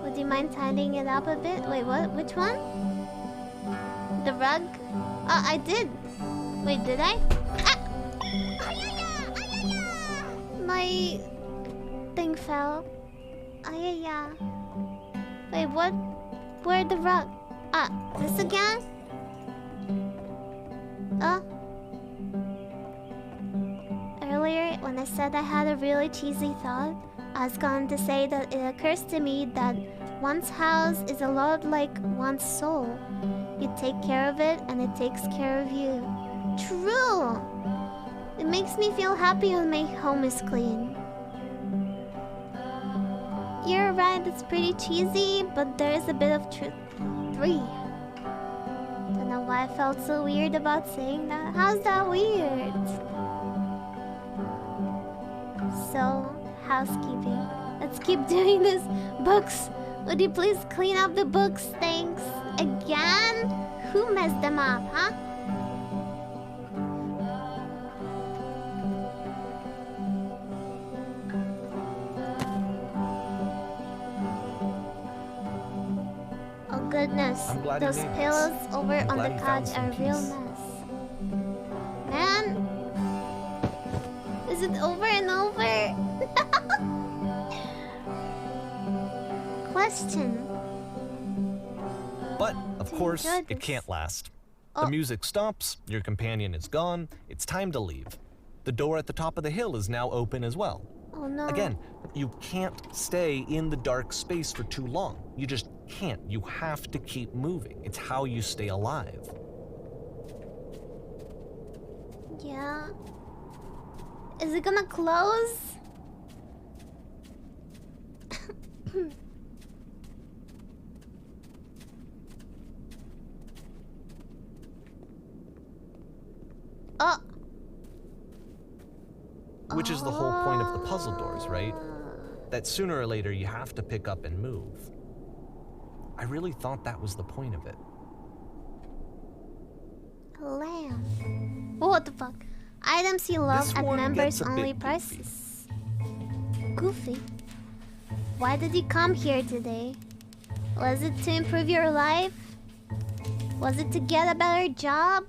Would you mind tidying it up a bit? Wait, what? Which one? The rug? Oh, I did. Wait, did I? Ah! My thing fell. Ayaya. Wait, what? Where the rug? Ah, this again? Earlier, when I said I had a really cheesy thought, I was going to say that it occurs to me that one's house is a lot like one's soul. You take care of it, and it takes care of you. True! It makes me feel happy when my home is clean. You're right, it's pretty cheesy, but there is a bit of truth. 3. Don't know why I felt so weird about saying that. How's that weird? So, housekeeping. Let's keep doing this. Books. Would you please clean up the books? Thanks. Again? Who messed them up, huh? Oh goodness, those pillows over on the couch are a real mess. Man, is it over and over? Question. But, of course, it can't last. The music stops, your companion is gone, it's time to leave. The door at the top of the hill is now open as well. Oh no. Again, you can't stay in the dark space for too long. You just can't. You have to keep moving. It's how you stay alive. Yeah. Is it gonna close? Oh. Which is the whole point of the puzzle doors, right? That sooner or later you have to pick up and move. I really thought that was the point of it. Lamb. What the fuck? Items you love at members only prices. Goofy. Why did you come here today? Was it to improve your life? Was it to get a better job?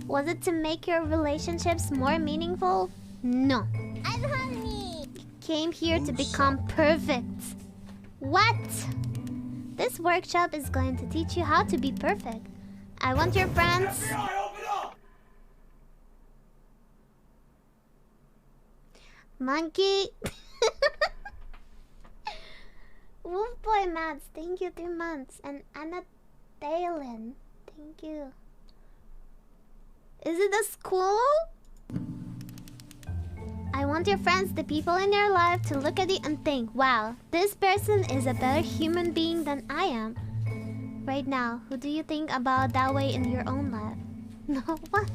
Was it to make your relationships more meaningful? No. I'm hungry. You came here to become perfect. What? This workshop is going to teach you how to be perfect. I want your friends. Monkey. Wolf Boy Mats, thank you 3 months. And Anna Dalen, thank you. Is it a school? I want your friends, the people in your life, to look at you and think, wow, this person is a better human being than I am. Right now, who do you think about that way in your own life? No, what?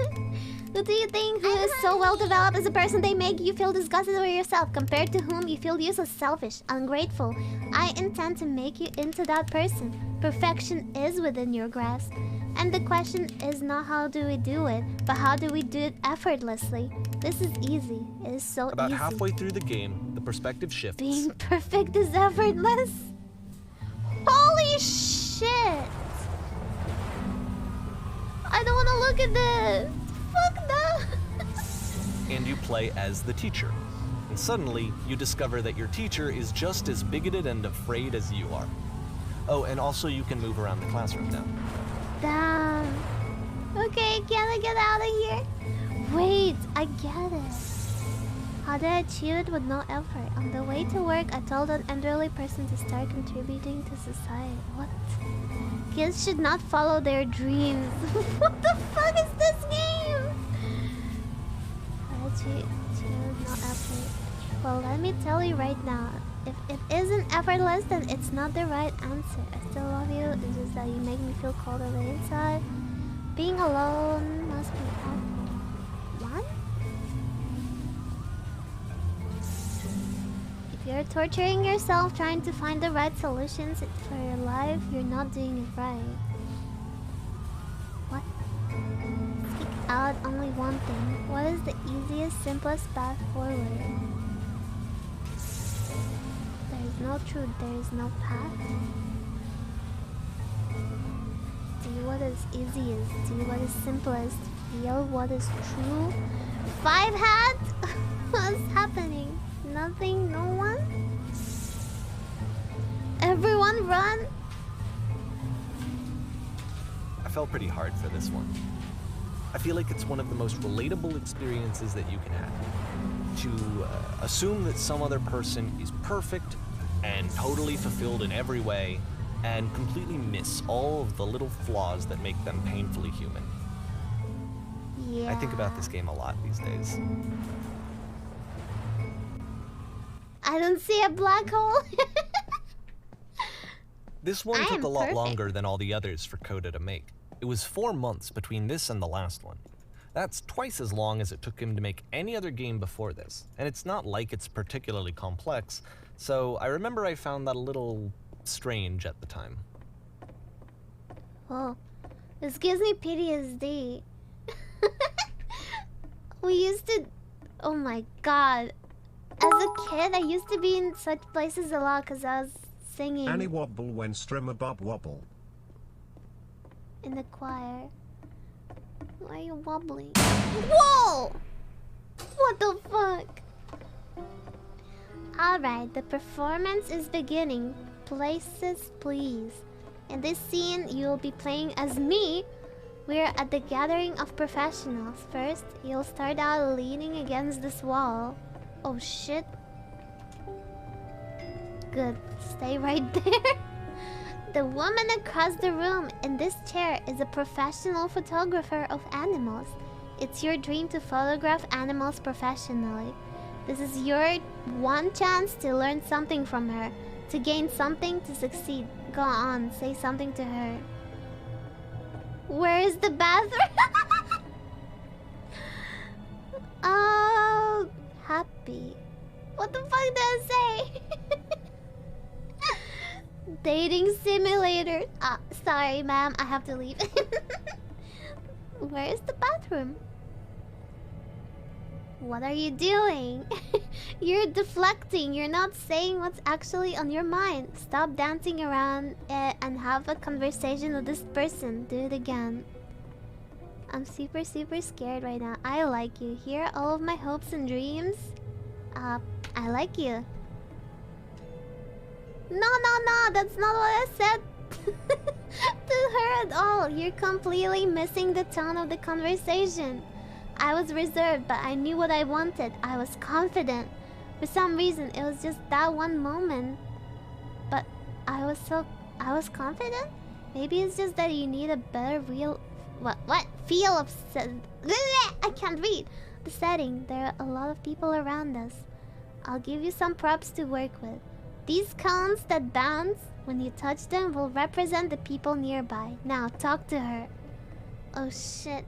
Who do you think who is so well developed as a person they make you feel disgusted with yourself, compared to whom you feel useless, selfish, ungrateful? I intend to make you into that person. Perfection is within your grasp. And the question is not how do we do it, but how do we do it effortlessly? This is easy. It is so easy. About halfway through the game, the perspective shifts. Being perfect is effortless? Holy shit! I don't want to look at this. Fuck that. And you play as the teacher. And suddenly, you discover that your teacher is just as bigoted and afraid as you are. Oh, and also you can move around the classroom now. Damn. Okay, can I get out of here? Wait, I get it. How did I achieve it with no effort? On the way to work, I told an elderly person to start contributing to society. What? Kids should not follow their dreams. What the fuck is this game? How did I achieve with no effort? Well, let me tell you right now. If it isn't effortless, then it's not the right answer. I still love you, it's just that you make me feel cold on the inside. Being alone must be happy. you're torturing yourself trying to find the right solutions for your life, you're not doing it right. What? Speak out only one thing. What is the easiest, simplest path forward? There is no truth, there is no path. Do what is easiest, do what is simplest, feel what is true. 5 hats? What's happening? Nothing, no one? Everyone run? I felt pretty hard for this one. I feel like it's one of the most relatable experiences that you can have. To assume that some other person is perfect and totally fulfilled in every way, and completely miss all of the little flaws that make them painfully human. Yeah. I think about this game a lot these days. I don't see a black hole. This one I took am a lot perfect. longer than all the others for Coda to make. It was 4 months between this and the last one. That's twice as long as it took him to make any other game before this, and it's not like it's particularly complex, so I remember I found that a little strange at the time. Oh, this gives me PTSD. We used to... Oh my god. As a kid, I used to be in such places a lot because I was singing Annie wobble when strimmer bob wobble. in the choir. Why are you wobbling? Whoa! What the fuck? Alright, the performance is beginning. Places, please. In this scene, you'll be playing as me. We're at the gathering of professionals. First, you'll start out leaning against this wall. Oh shit. Good. Stay right there. The woman across the room in this chair is a professional photographer of animals. It's your dream to photograph animals professionally. This is your one chance to learn something from her, to gain something, to succeed. Go on, say something to her. Where is the bathroom? Oh, happy. What the fuck did I say? Dating simulator. Ah, sorry, ma'am. I have to leave. Where is the bathroom? What are you doing? You're deflecting. You're not saying what's actually on your mind. Stop dancing around and have a conversation with this person. Do it again. I'm super scared right now. I like you. Here are all of my hopes and dreams. I like you. No, that's not what I said to her at all. You're completely missing the tone of the conversation. I was reserved, but I knew what I wanted. I was confident. For some reason, it was just that one moment. But I was confident? Maybe it's just that you need a better feel of I can't read. The setting. There are a lot of people around us. I'll give you some props to work with. These cones that bounce when you touch them will represent the people nearby. Now, talk to her. Oh shit.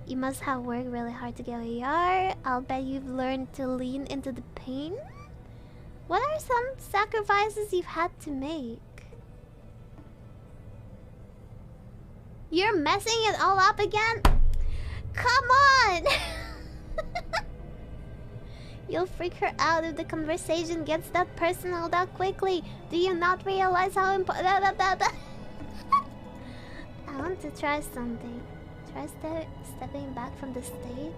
You must have worked really hard to get where you are. I'll bet you've learned to lean into the pain. What are some sacrifices you've had to make? You're messing it all up again? Come on! You'll freak her out if the conversation gets that personal that quickly. Do you not realize how important... I want to try something. Try stepping back from the stage.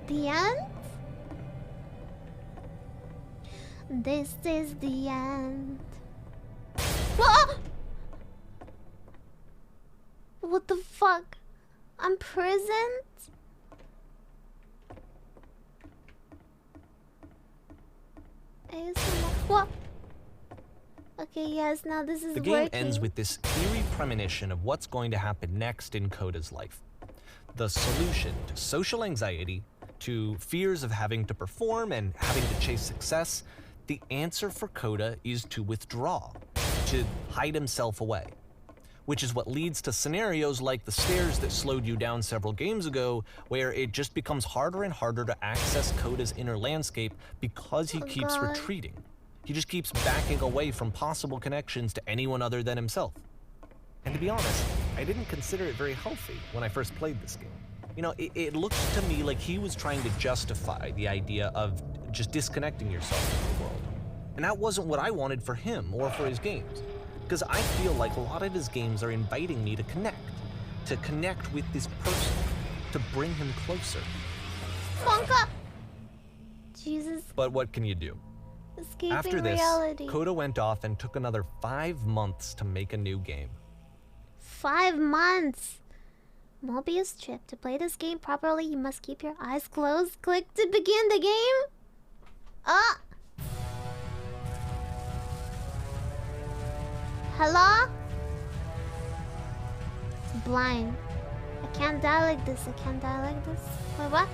The end? This is the end. Whoa! What the fuck? I'm prisoned? What? Okay, yes, now this is The game working. ends with this eerie premonition of what's going to happen next in Coda's life. The solution to social anxiety, to fears of having to perform and having to chase success, the answer for Coda is to withdraw, to hide himself away. which is what leads to scenarios like the stairs that slowed you down several games ago, where it just becomes harder and harder to access Koda's inner landscape because he keeps God. retreating. He just keeps backing away from possible connections to anyone other than himself. And to be honest, I didn't consider it very healthy when I first played this game. You know, it looked to me like he was trying to justify the idea of just disconnecting yourself from the world. And that wasn't what I wanted for him or for his games. Because I feel like a lot of his games are inviting me to connect with this person, to bring him closer. Wonka! Jesus, But what can you do? escaping After this, reality. Koda went off and took another 5 months to make a new game. 5 months! Mobius trip. To play this game properly, you must keep your eyes closed. Click to begin the game. Ah! Hello? Blind. I can't die like this. I can't die like this. Wait, what?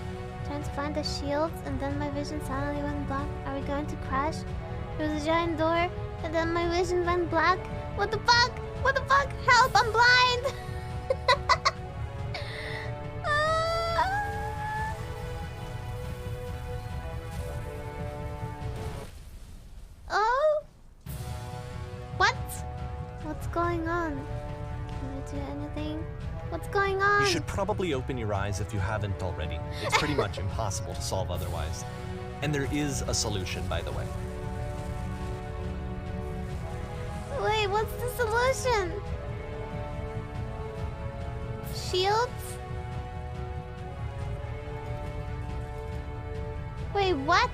Trying to find the shields, and then my vision suddenly went black. Are we going to crash? There was a giant door, and then my vision went black. What the fuck? What the fuck? Help! I'm blind! Oh? What? What's going on? Can I do anything? What's going on? You should probably open your eyes if you haven't already. It's pretty much impossible to solve otherwise. And there is a solution, by the way. Wait, what's the solution? Shields? Wait, what?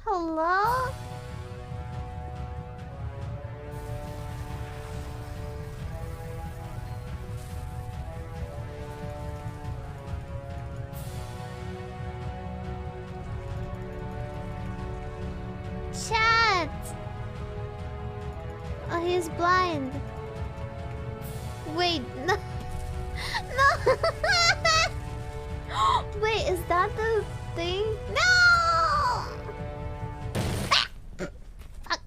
Hello? Chat! Oh, he's blind. Wait, no. No! Wait, is that the thing? No! Fuck.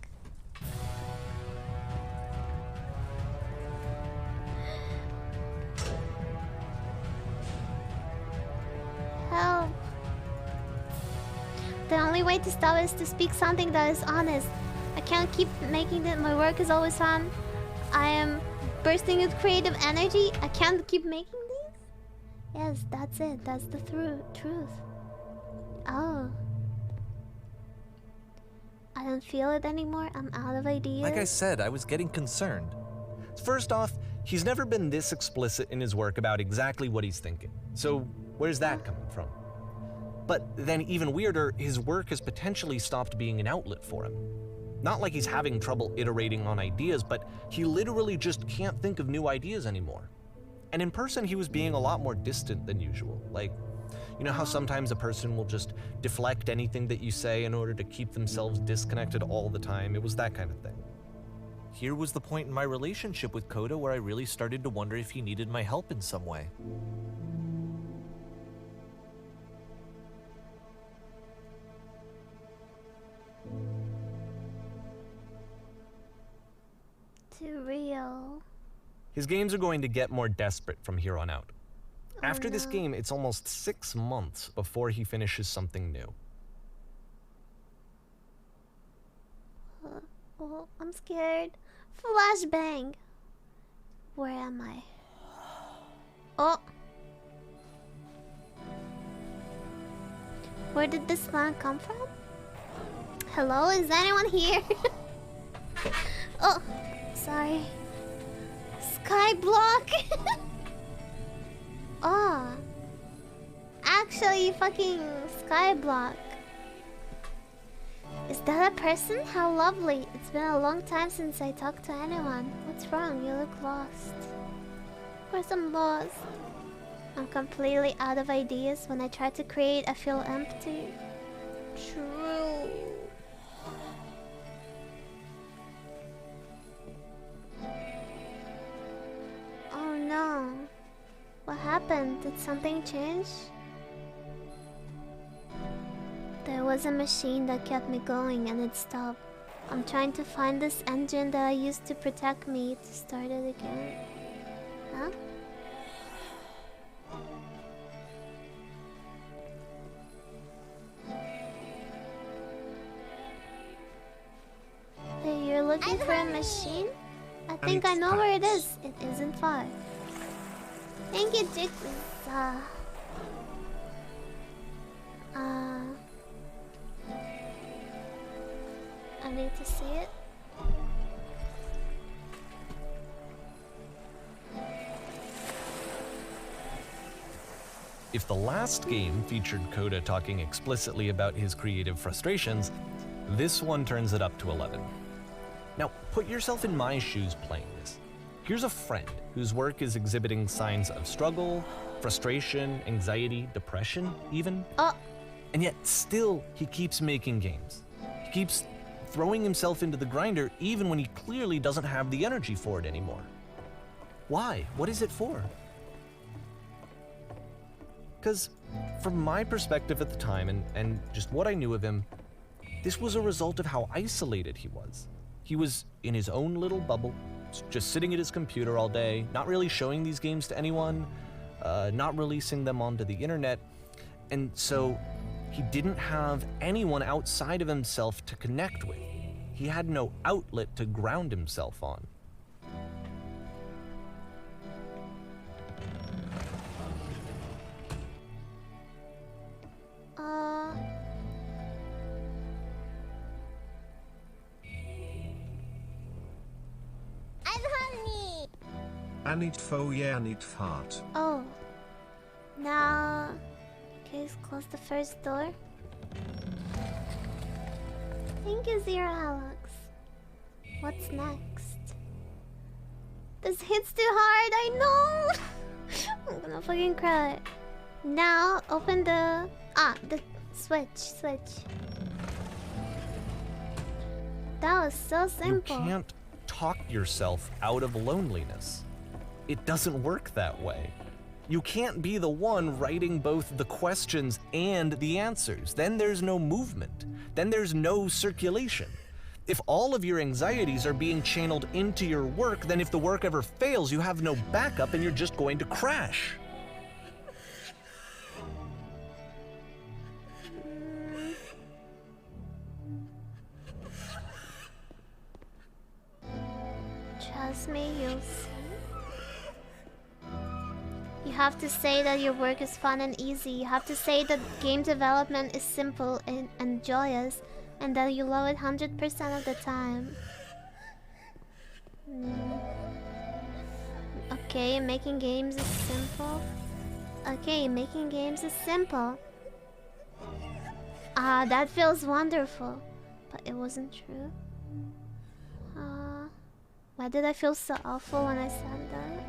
Help. The only way to stop is to speak something that is honest. I can't keep making it. My work is always fun. I am bursting with creative energy. I can't keep making these? Yes, that's it. That's the truth. Oh. I don't feel it anymore. I'm out of ideas. Like I said, I was getting concerned. First off, he's never been this explicit in his work about exactly what he's thinking. So where's that coming from? But then even weirder, his work has potentially stopped being an outlet for him. Not like he's having trouble iterating on ideas, but he literally just can't think of new ideas anymore. And in person, he was being a lot more distant than usual. Like, you know how sometimes a person will just deflect anything that you say in order to keep themselves disconnected all the time? It was that kind of thing. Here was the point in my relationship with Koda where I really started to wonder if he needed my help in some way. Too real. His games are going to get more desperate from here on out. Oh, After this no. game, it's almost 6 months before he finishes something new. Oh, I'm scared. Flashbang. Where am I? Oh. Where did this land come from? Hello, is anyone here? Oh, sorry. Skyblock. Oh. Actually, fucking Skyblock. Is that a person? How lovely. It's been a long time since I talked to anyone. What's wrong? You look lost. Of course I'm lost. I'm completely out of ideas. When I try to create, I feel empty. True. Oh no. What happened? Did something change? There was a machine that kept me going and it stopped. I'm trying to find this engine that I used to protect me to start it again. Huh? Hey, you're looking for a machine? I think I know where it is. It isn't far. Thank you, Jiggles. I need to see it. If the last game featured Coda talking explicitly about his creative frustrations, this one turns it up to 11. Now, put yourself in my shoes playing this. Here's a friend whose work is exhibiting signs of struggle, frustration, anxiety, depression, even. And yet, still, he keeps making games. He keeps throwing himself into the grinder even when he clearly doesn't have the energy for it anymore. Why? What is it for? Because from my perspective at the time and just what I knew of him, this was a result of how isolated he was. He was in his own little bubble, just sitting at his computer all day, not really showing these games to anyone, not releasing them onto the internet, and so he didn't have anyone outside of himself to connect with. He had no outlet to ground himself on. Anny fo yeah Anny fart. Oh. Now... Okay, let's close the first door. Thank you, Zero Alex. What's next? This hits too hard, I know! I'm gonna fucking cry. Now, open the... the switch. That was so simple. You can't talk yourself out of loneliness. It doesn't work that way. You can't be the one writing both the questions and the answers. Then there's no movement. Then there's no circulation. If all of your anxieties are being channeled into your work, then if the work ever fails, you have no backup and you're just going to crash. Trust me, you'll see. You have to say that your work is fun and easy. You have to say that game development is simple and joyous, and that you love it 100% of the time. Okay, making games is simple. Okay, making games is simple. That feels wonderful. But it wasn't true. Why did I feel so awful when I said that?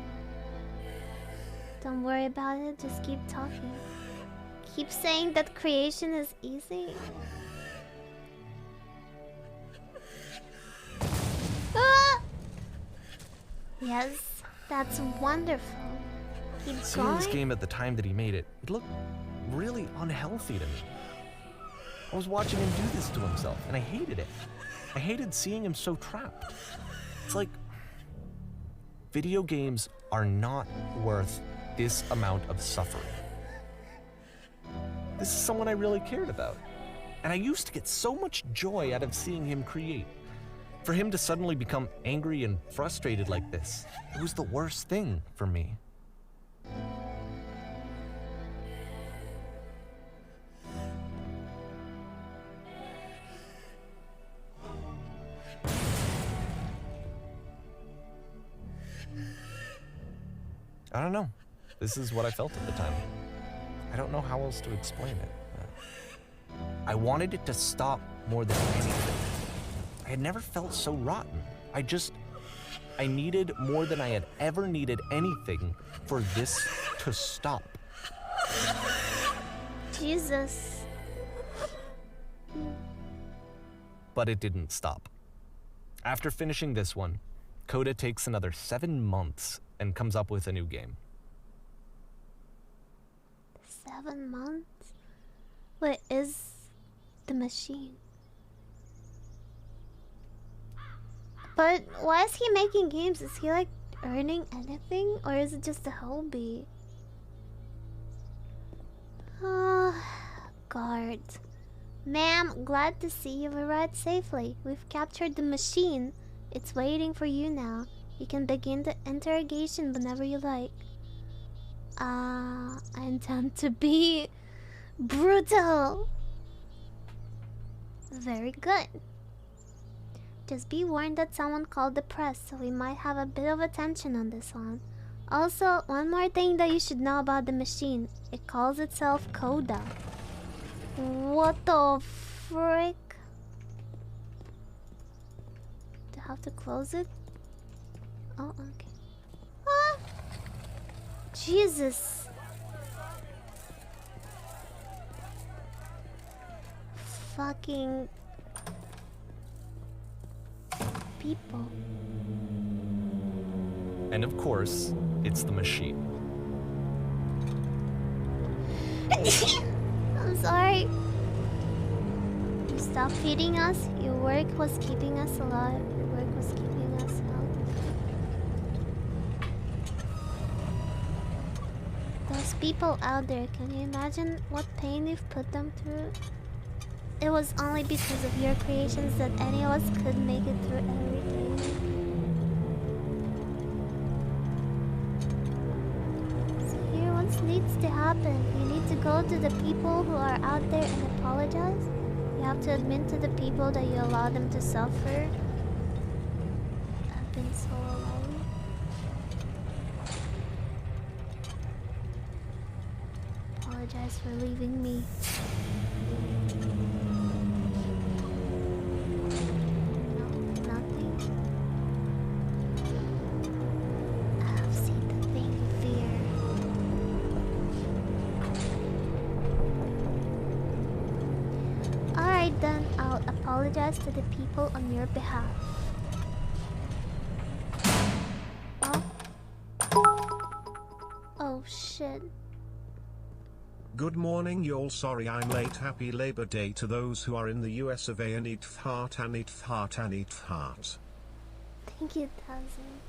Don't worry about it, just keep talking. Keep saying that creation is easy. Yes, that's wonderful. Keep Seeing going. this game at the time that he made it, it looked really unhealthy to me. I was watching him do this to himself, and I hated it. I hated seeing him so trapped. It's like, video games are not worth this amount of suffering. This is someone I really cared about. And I used to get so much joy out of seeing him create. For him to suddenly become angry and frustrated like this, it was the worst thing for me. I don't know. This is what I felt at the time. I don't know how else to explain it. I wanted it to stop more than anything. I had never felt so rotten. I needed more than I had ever needed anything for this to stop. Jesus. But it didn't stop. After finishing this one, Coda takes another 7 months and comes up with a new game. 7 months? What is the machine? But why is he making games? Is he like earning anything? Or is it just a hobby? Guard. Ma'am, glad to see you've arrived safely. We've captured the machine. It's waiting for you now. You can begin the interrogation whenever you like. I intend to be brutal. Very good. Just be warned that someone called the press, so we might have a bit of attention on this one. Also, one more thing that you should know about the machine. It calls itself Coda. What the frick? Do I have to close it? Oh, okay. Ah! Jesus. Fucking people. And of course, it's the machine. I'm sorry. You stopped feeding us. Your work was keeping us alive. Your work was keeping us healthy. Those people out there, can you imagine what pain you've put them through? It was only because of your creations that any of us could make it through everything. So here, what needs to happen? You need to go to the people who are out there and apologize. You have to admit to the people that you allowed them to suffer. I've been so alone. Apologize for leaving me. Then I'll apologize to the people on your behalf. Oh shit. Good morning, y'all. Sorry I'm late. Happy Labor Day to those who are in the US of A and eat heart and eat heart and eat heart. Thank you, cousin.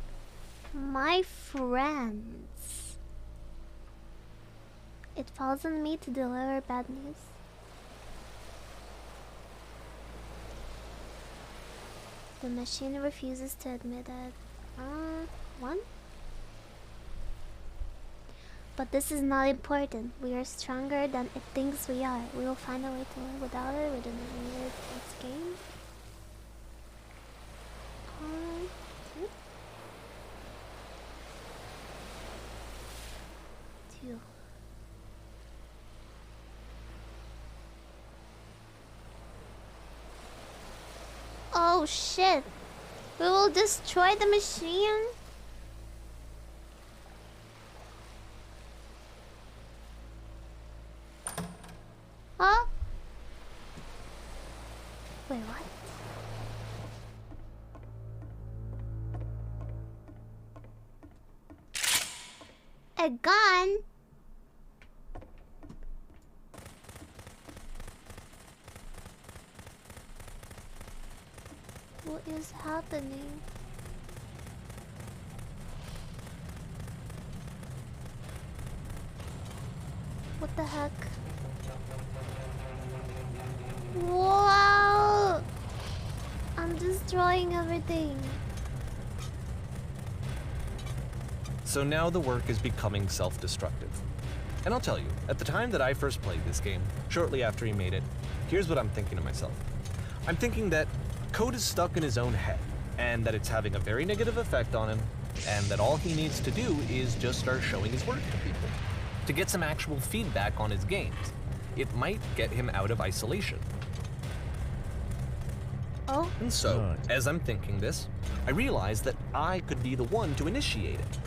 My friends. It falls on me to deliver bad news. The machine refuses to admit it. What? But this is not important. We are stronger than it thinks we are. We will find a way to live without it within a minute. Its game. Two. Oh shit! We will destroy the machine? Huh? Wait, what? A gun? What is happening? What the heck? Wow! I'm destroying everything. So now the work is becoming self-destructive. And I'll tell you, at the time that I first played this game, shortly after he made it, here's what I'm thinking to myself. I'm thinking that Code is stuck in his own head, and that it's having a very negative effect on him, and that all he needs to do is just start showing his work to people, to get some actual feedback on his games. It might get him out of isolation. Oh? And so, as I'm thinking this, I realize that I could be the one to initiate it.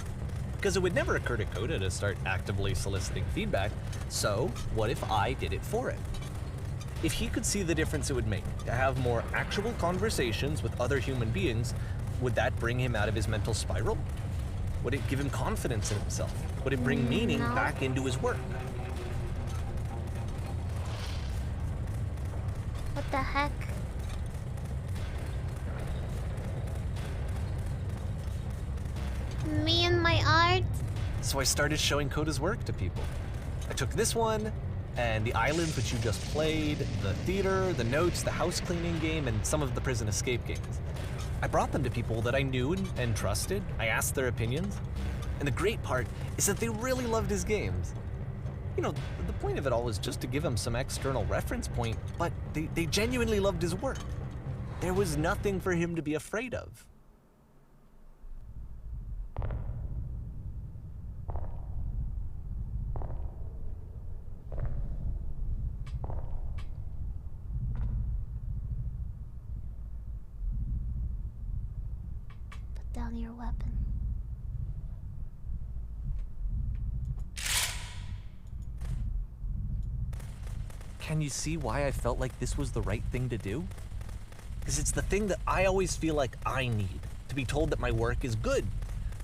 Because it would never occur to Coda to start actively soliciting feedback, so what if I did it for him? If he could see the difference it would make to have more actual conversations with other human beings, would that bring him out of his mental spiral? Would it give him confidence in himself? Would it bring meaning back into his work? What the heck? So I started showing Coda's work to people. I took this one, and the island which you just played, the theater, the notes, the house cleaning game, and some of the prison escape games. I brought them to people that I knew and trusted. I asked their opinions. And the great part is that they really loved his games. You know, the point of it all was just to give him some external reference point, but they genuinely loved his work. There was nothing for him to be afraid of. Put down your weapon. Can you see why I felt like this was the right thing to do? Because it's the thing that I always feel like I need, to be told that my work is good,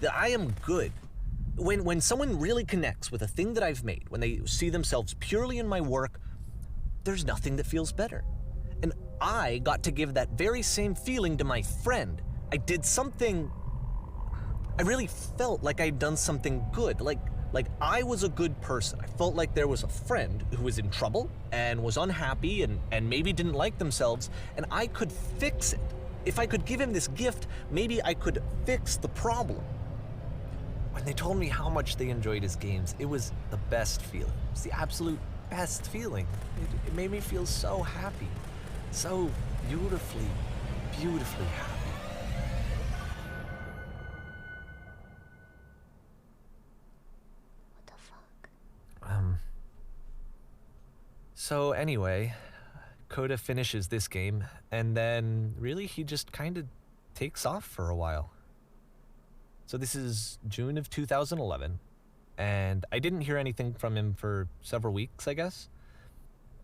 that I am good. When someone really connects with a thing that I've made, when they see themselves purely in my work, there's nothing that feels better. And I got to give that very same feeling to my friend. I did something, I really felt like I'd done something good, like I was a good person. I felt like there was a friend who was in trouble and was unhappy and maybe didn't like themselves, and I could fix it. If I could give him this gift, maybe I could fix the problem. When they told me how much they enjoyed his games, it was the best feeling. It was the absolute best feeling. It made me feel so happy, so beautifully, beautifully happy. So anyway, Coda finishes this game, and then really he just kind of takes off for a while. So this is June of 2011, and I didn't hear anything from him for several weeks, I guess.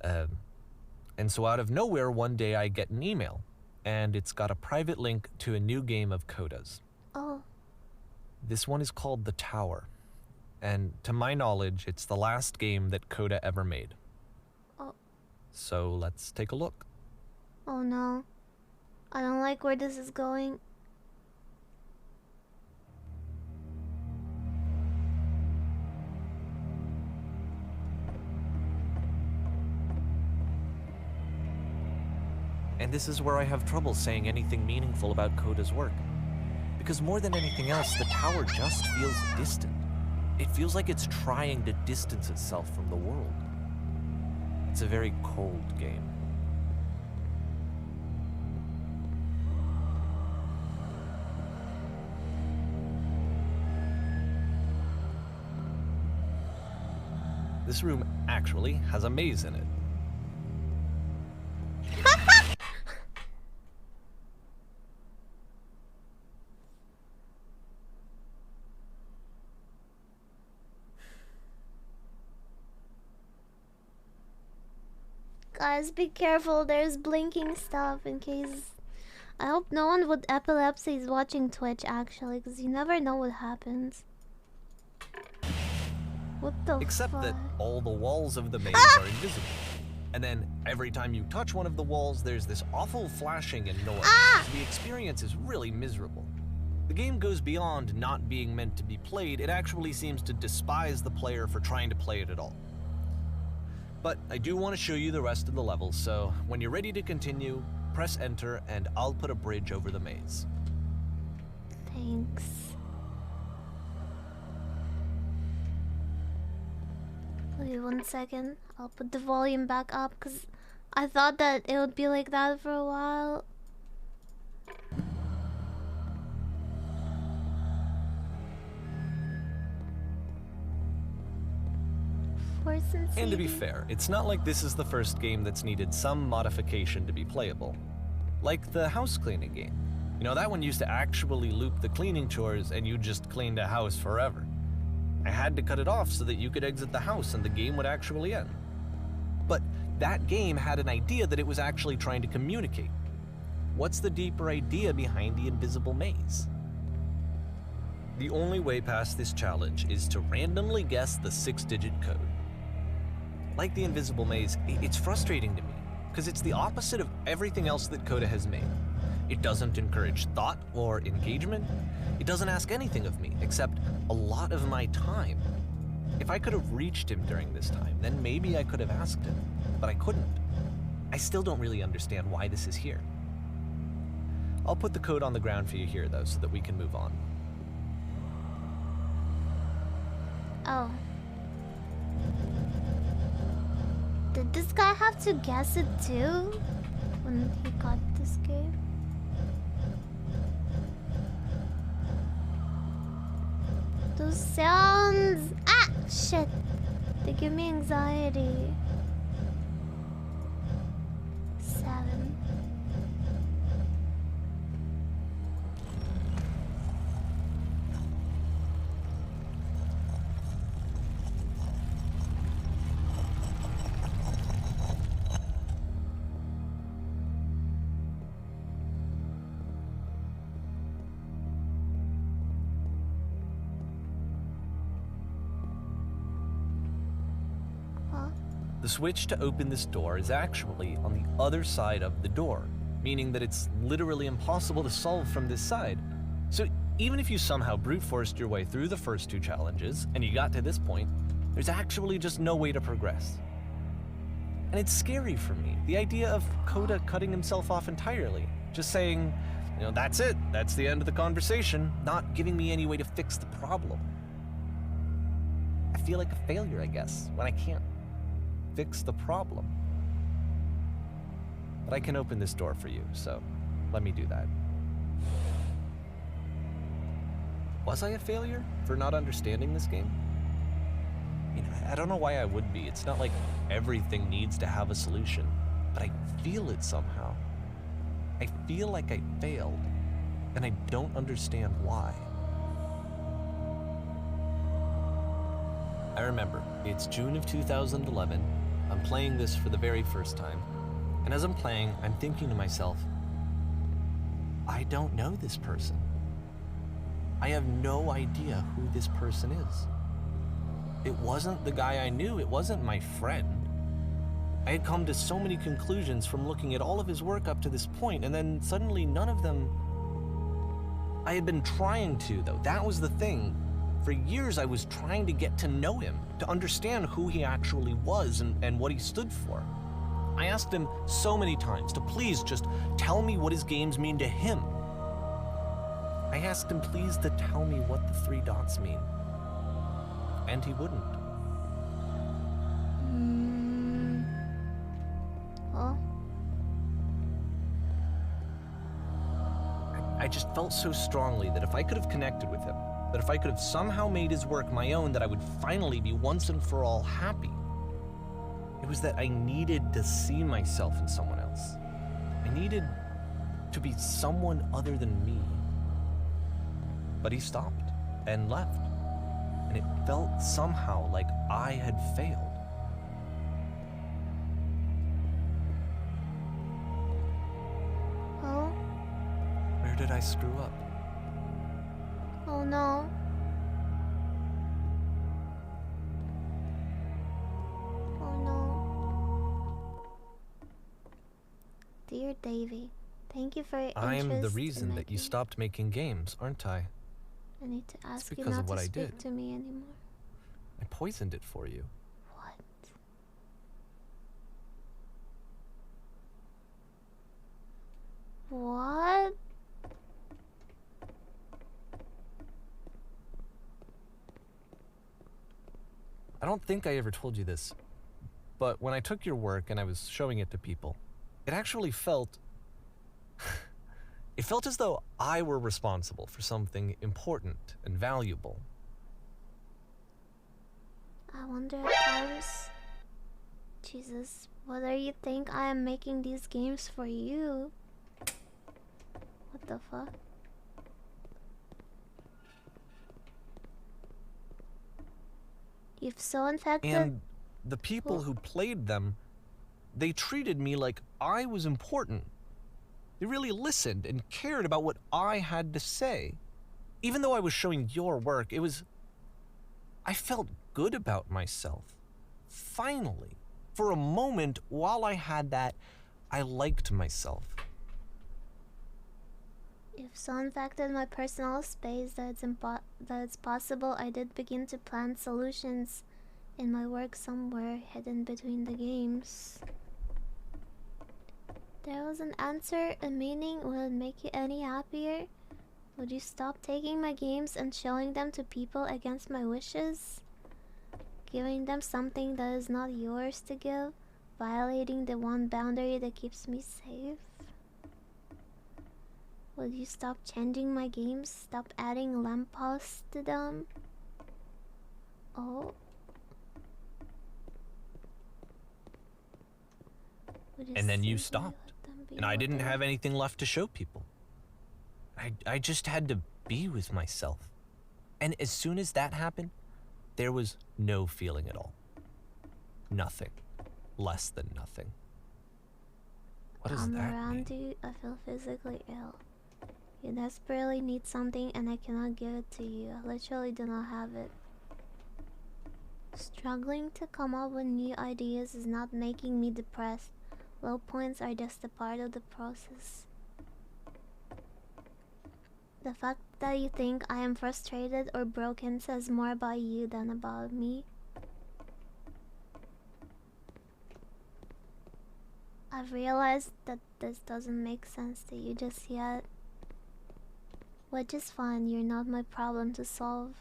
And so out of nowhere, one day I get an email, and it's got a private link to a new game of Coda's. Oh. This one is called The Tower, and to my knowledge, it's the last game that Coda ever made. So let's take a look. Oh no. I don't like where this is going. And this is where I have trouble saying anything meaningful about Coda's work. Because more than anything else, the tower just feels distant. It feels like it's trying to distance itself from the world. It's a very cold game. This room actually has a maze in it. Guys, be careful. There's blinking stuff in case. I hope no one with epilepsy is watching Twitch actually, because you never know what happens. What the Except fuck? that all the walls of the maze are invisible. And then every time you touch one of the walls, there's this awful flashing and noise. So the experience is really miserable. The game goes beyond not being meant to be played. It actually seems to despise the player for trying to play it at all. But I do want to show you the rest of the levels, so when you're ready to continue, press enter and I'll put a bridge over the maze. Thanks. Wait 1 second. I'll put the volume back up because I thought that it would be like that for a while. And to be fair, it's not like this is the first game that's needed some modification to be playable. Like the house cleaning game. You know, that one used to actually loop the cleaning chores and you just cleaned a house forever. I had to cut it off so that you could exit the house and the game would actually end. But that game had an idea that it was actually trying to communicate. What's the deeper idea behind the invisible maze? The only way past this challenge is to randomly guess the 6-digit code. Like the invisible maze, it's frustrating to me, because it's the opposite of everything else that Coda has made. It doesn't encourage thought or engagement. It doesn't ask anything of me except a lot of my time. If I could have reached him during this time, then maybe I could have asked him, but I couldn't. I still don't really understand why this is here. I'll put the code on the ground for you here, though, so that we can move on. Oh. Did this guy have to guess it too when he got this game? Those sounds! Ah! Shit! They give me anxiety. 7. The switch to open this door is actually on the other side of the door, meaning that it's literally impossible to solve from this side. So even if you somehow brute forced your way through the first 2 challenges and you got to this point, there's actually just no way to progress. And it's scary for me, the idea of Coda cutting himself off entirely, just saying, you know, that's it, that's the end of the conversation, not giving me any way to fix the problem. I feel like a failure, I guess, when I can't fix the problem. But I can open this door for you, so let me do that. Was I a failure for not understanding this game? I mean, I don't know why I would be. It's not like everything needs to have a solution, but I feel it somehow. I feel like I failed, and I don't understand why. I remember, it's June of 2011. I'm playing this for the very first time, and as I'm playing, I'm thinking to myself, I don't know this person. I have no idea who this person is. It wasn't the guy I knew, it wasn't my friend. I had come to so many conclusions from looking at all of his work up to this point, and then suddenly none of them... I had been trying to, though. That was the thing. For years, I was trying to get to know him, to understand who he actually was and what he stood for. I asked him so many times to please just tell me what his games mean to him. I asked him please to tell me what the 3 dots mean. And he wouldn't. Oh. I just felt so strongly that if I could have connected with him, that if I could have somehow made his work my own, that I would finally be once and for all happy. It was that I needed to see myself in someone else. I needed to be someone other than me. But he stopped and left, and it felt somehow like I had failed. Oh. Where did I screw up? Oh no. Oh no. Dear Davy, thank you for your interest. I am the reason in my that you game. stopped making games, aren't I? I need to ask you because not of what to I speak did. to me anymore. I poisoned it for you. What? What? I don't think I ever told you this, but when I took your work and I was showing it to people, it actually felt... it felt as though I were responsible for something important and valuable. I wonder at times... Jesus, whether you think I am making these games for you. What the fuck? You've so infected... And the people who played them, they treated me like I was important. They really listened and cared about what I had to say. Even though I was showing your work, it was... I felt good about myself. Finally. For a moment, while I had that, I liked myself. If so infected my personal space that it's possible I did begin to plan solutions in my work somewhere hidden between the games. There was an answer, a meaning. Will it make you any happier? Would you stop taking my games and showing them to people against my wishes? Giving them something that is not yours to give? Violating the one boundary that keeps me safe? Would you stop changing my games? Stop adding lampposts to them? Oh. And then you stopped. And I didn't have anything left to show people. I just had to be with myself. And as soon as that happened, there was no feeling at all. Nothing. Less than nothing. What does I'm that around mean? you, I feel physically ill. You desperately need something and I cannot give it to you. I literally do not have it. Struggling to come up with new ideas is not making me depressed. Low points are just a part of the process. The fact that you think I am frustrated or broken says more about you than about me. I've realized that this doesn't make sense to you just yet. Which is fine, you're not my problem to solve.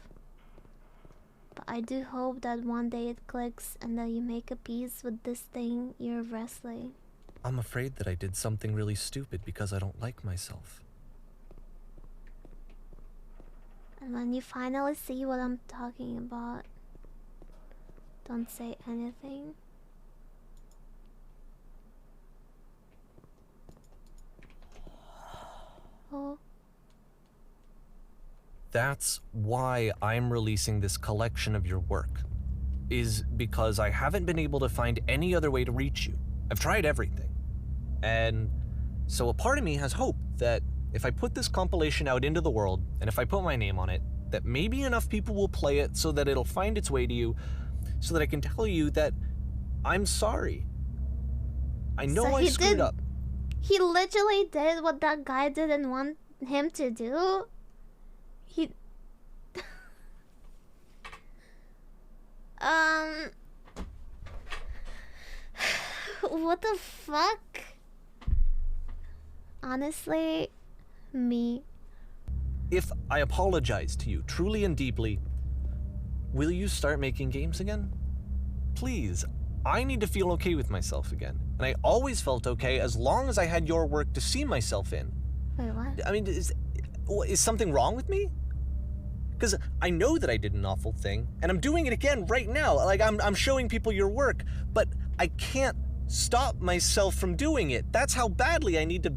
But I do hope that one day it clicks and that you make a peace with this thing you're wrestling. I'm afraid that I did something really stupid because I don't like myself. And when you finally see what I'm talking about, don't say anything. Oh. That's why I'm releasing this collection of your work, is because I haven't been able to find any other way to reach you. I've tried everything. And so a part of me has hope that if I put this compilation out into the world, and if I put my name on it, that maybe enough people will play it so that it'll find its way to you, so that I can tell you that I'm sorry. I know So I screwed up. He literally did what that guy didn't want him to do. He... What the fuck? Honestly, me. If I apologize to you truly and deeply, will you start making games again? Please, I need to feel okay with myself again. And I always felt okay as long as I had your work to see myself in. Wait, what? I mean, is something wrong with me? Because I know that I did an awful thing, and I'm doing it again right now. Like, I'm showing people your work, but I can't stop myself from doing it. That's how badly I need to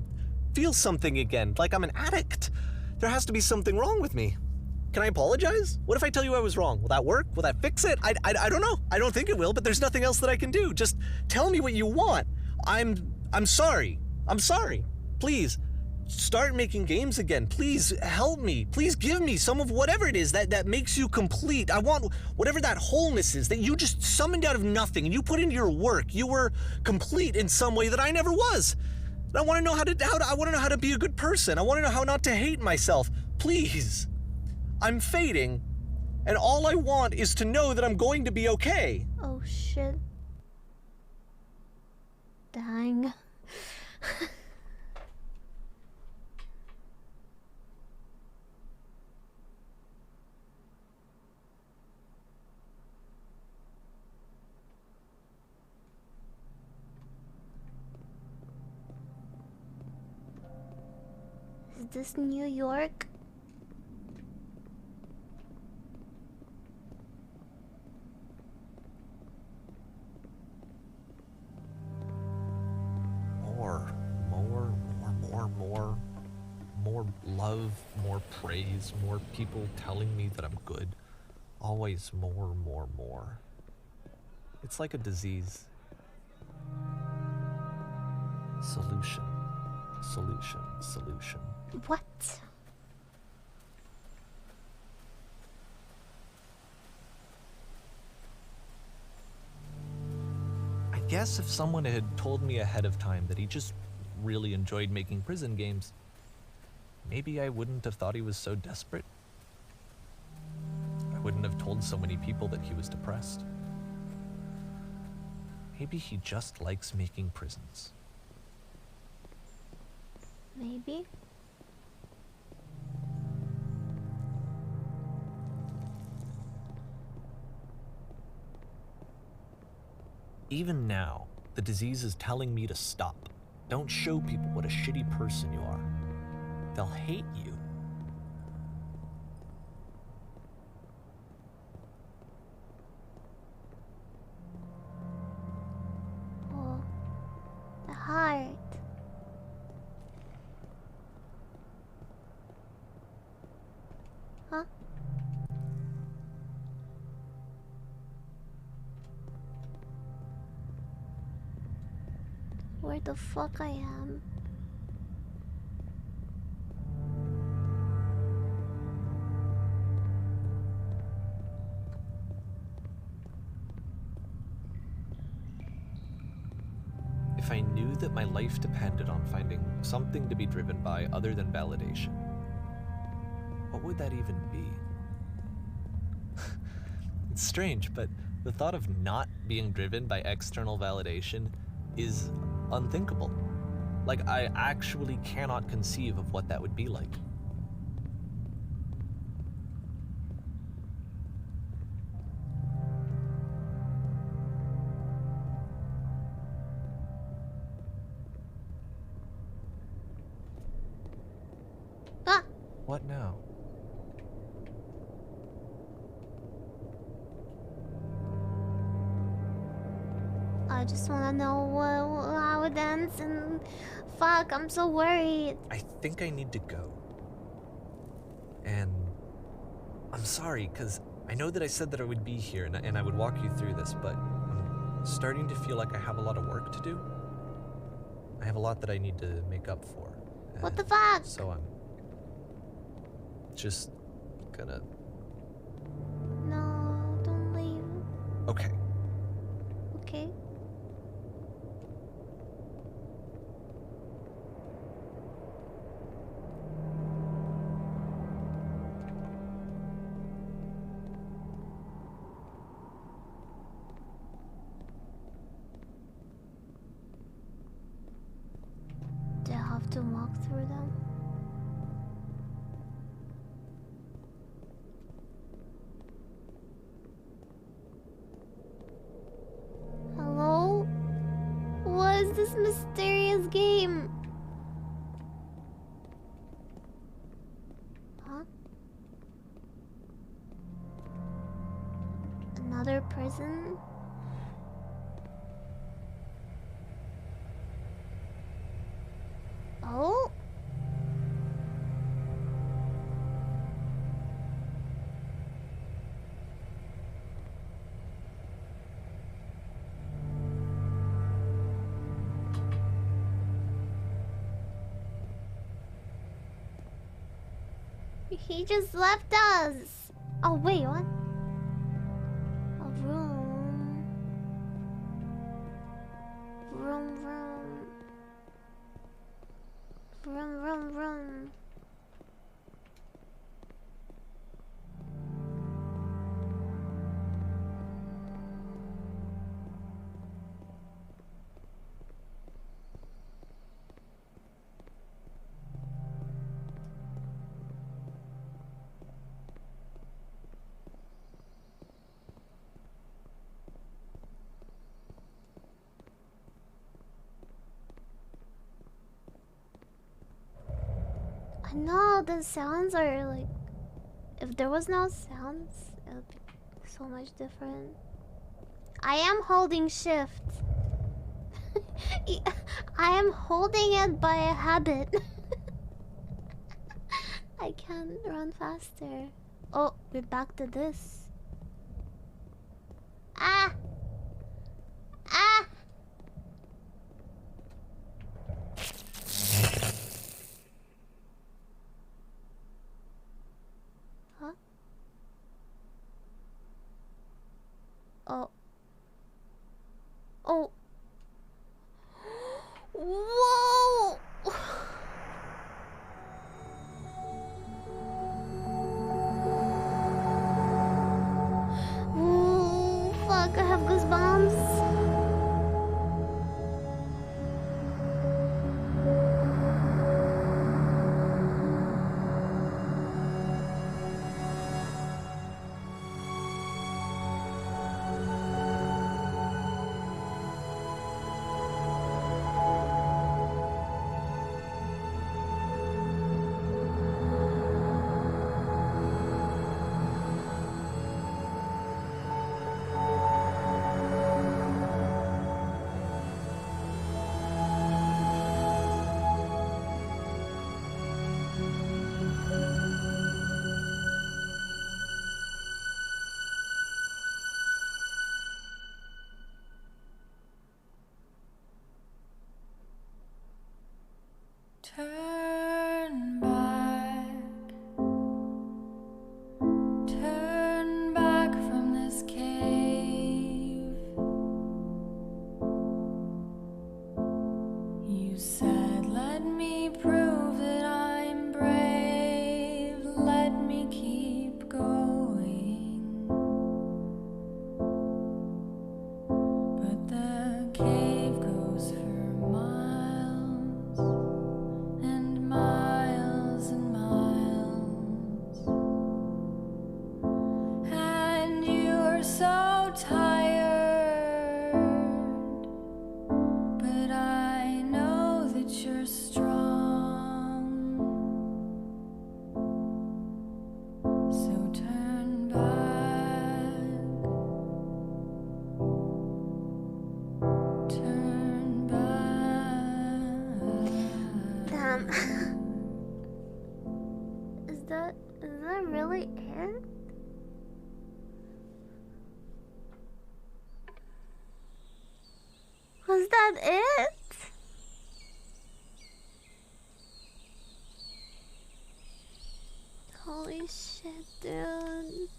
feel something again, like I'm an addict. There has to be something wrong with me. Can I apologize? What if I tell you I was wrong? Will that work? Will that fix it? I don't know. I don't think it will, but there's nothing else that I can do. Just tell me what you want. I'm sorry. I'm sorry. Please, start making games again. Please help me. Please give me some of whatever it is that makes you complete. I want whatever that wholeness is that you just summoned out of nothing and you put into your work. You were complete in some way that I never was. I want to know I want to know how to be a good person. I want to know how not to hate myself. Please. I'm fading, and all I want is to know that I'm going to be okay. Oh shit. Dang. Is this New York? More love, more praise, more people telling me that I'm good. Always more. It's like a disease. Solution. What? I guess if someone had told me ahead of time that he just really enjoyed making prison games, maybe I wouldn't have thought he was so desperate. I wouldn't have told so many people that he was depressed. Maybe he just likes making prisons. Maybe. Even now, the disease is telling me to stop. Don't show people what a shitty person you are. They'll hate you. Oh, the heart. Huh? Where the fuck I am? If I knew that my life depended on finding something to be driven by other than validation, what would that even be? It's strange, but the thought of not being driven by external validation is unthinkable. Like, I actually cannot conceive of what that would be like. Ah! What now? I just wanna know how it ends, and fuck, I'm so worried. I think I need to go. And I'm sorry, because I know that I said that I would be here and I would walk you through this, but I'm starting to feel like I have a lot of work to do. I have a lot that I need to make up for. What the and fuck? So I'm just gonna... No, don't leave. Okay. Okay. Do I have to walk through them? Hello? What is this mysterious game? Huh? Another prison? Oh? He just left us. Oh, wait, what? A room. Room. I know the sounds are like... If there was no sounds, it would be so much different. I am holding shift. I am holding it by a habit. I can't run faster. Oh, we're back to this. Ah! Ah! Huh? Oh. Oh. Whoa! You said, let me prove that I'm brave, let me keep going. But the cave goes for miles and miles and miles. And you're so tired, but I know that you're strong. So turn back, turn back. Damn. Is that really it? Was that it? Holy shit, dude.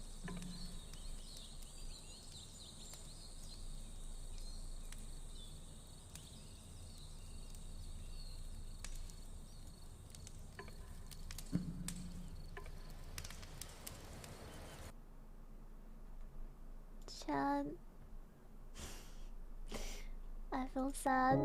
Chad. I feel sad.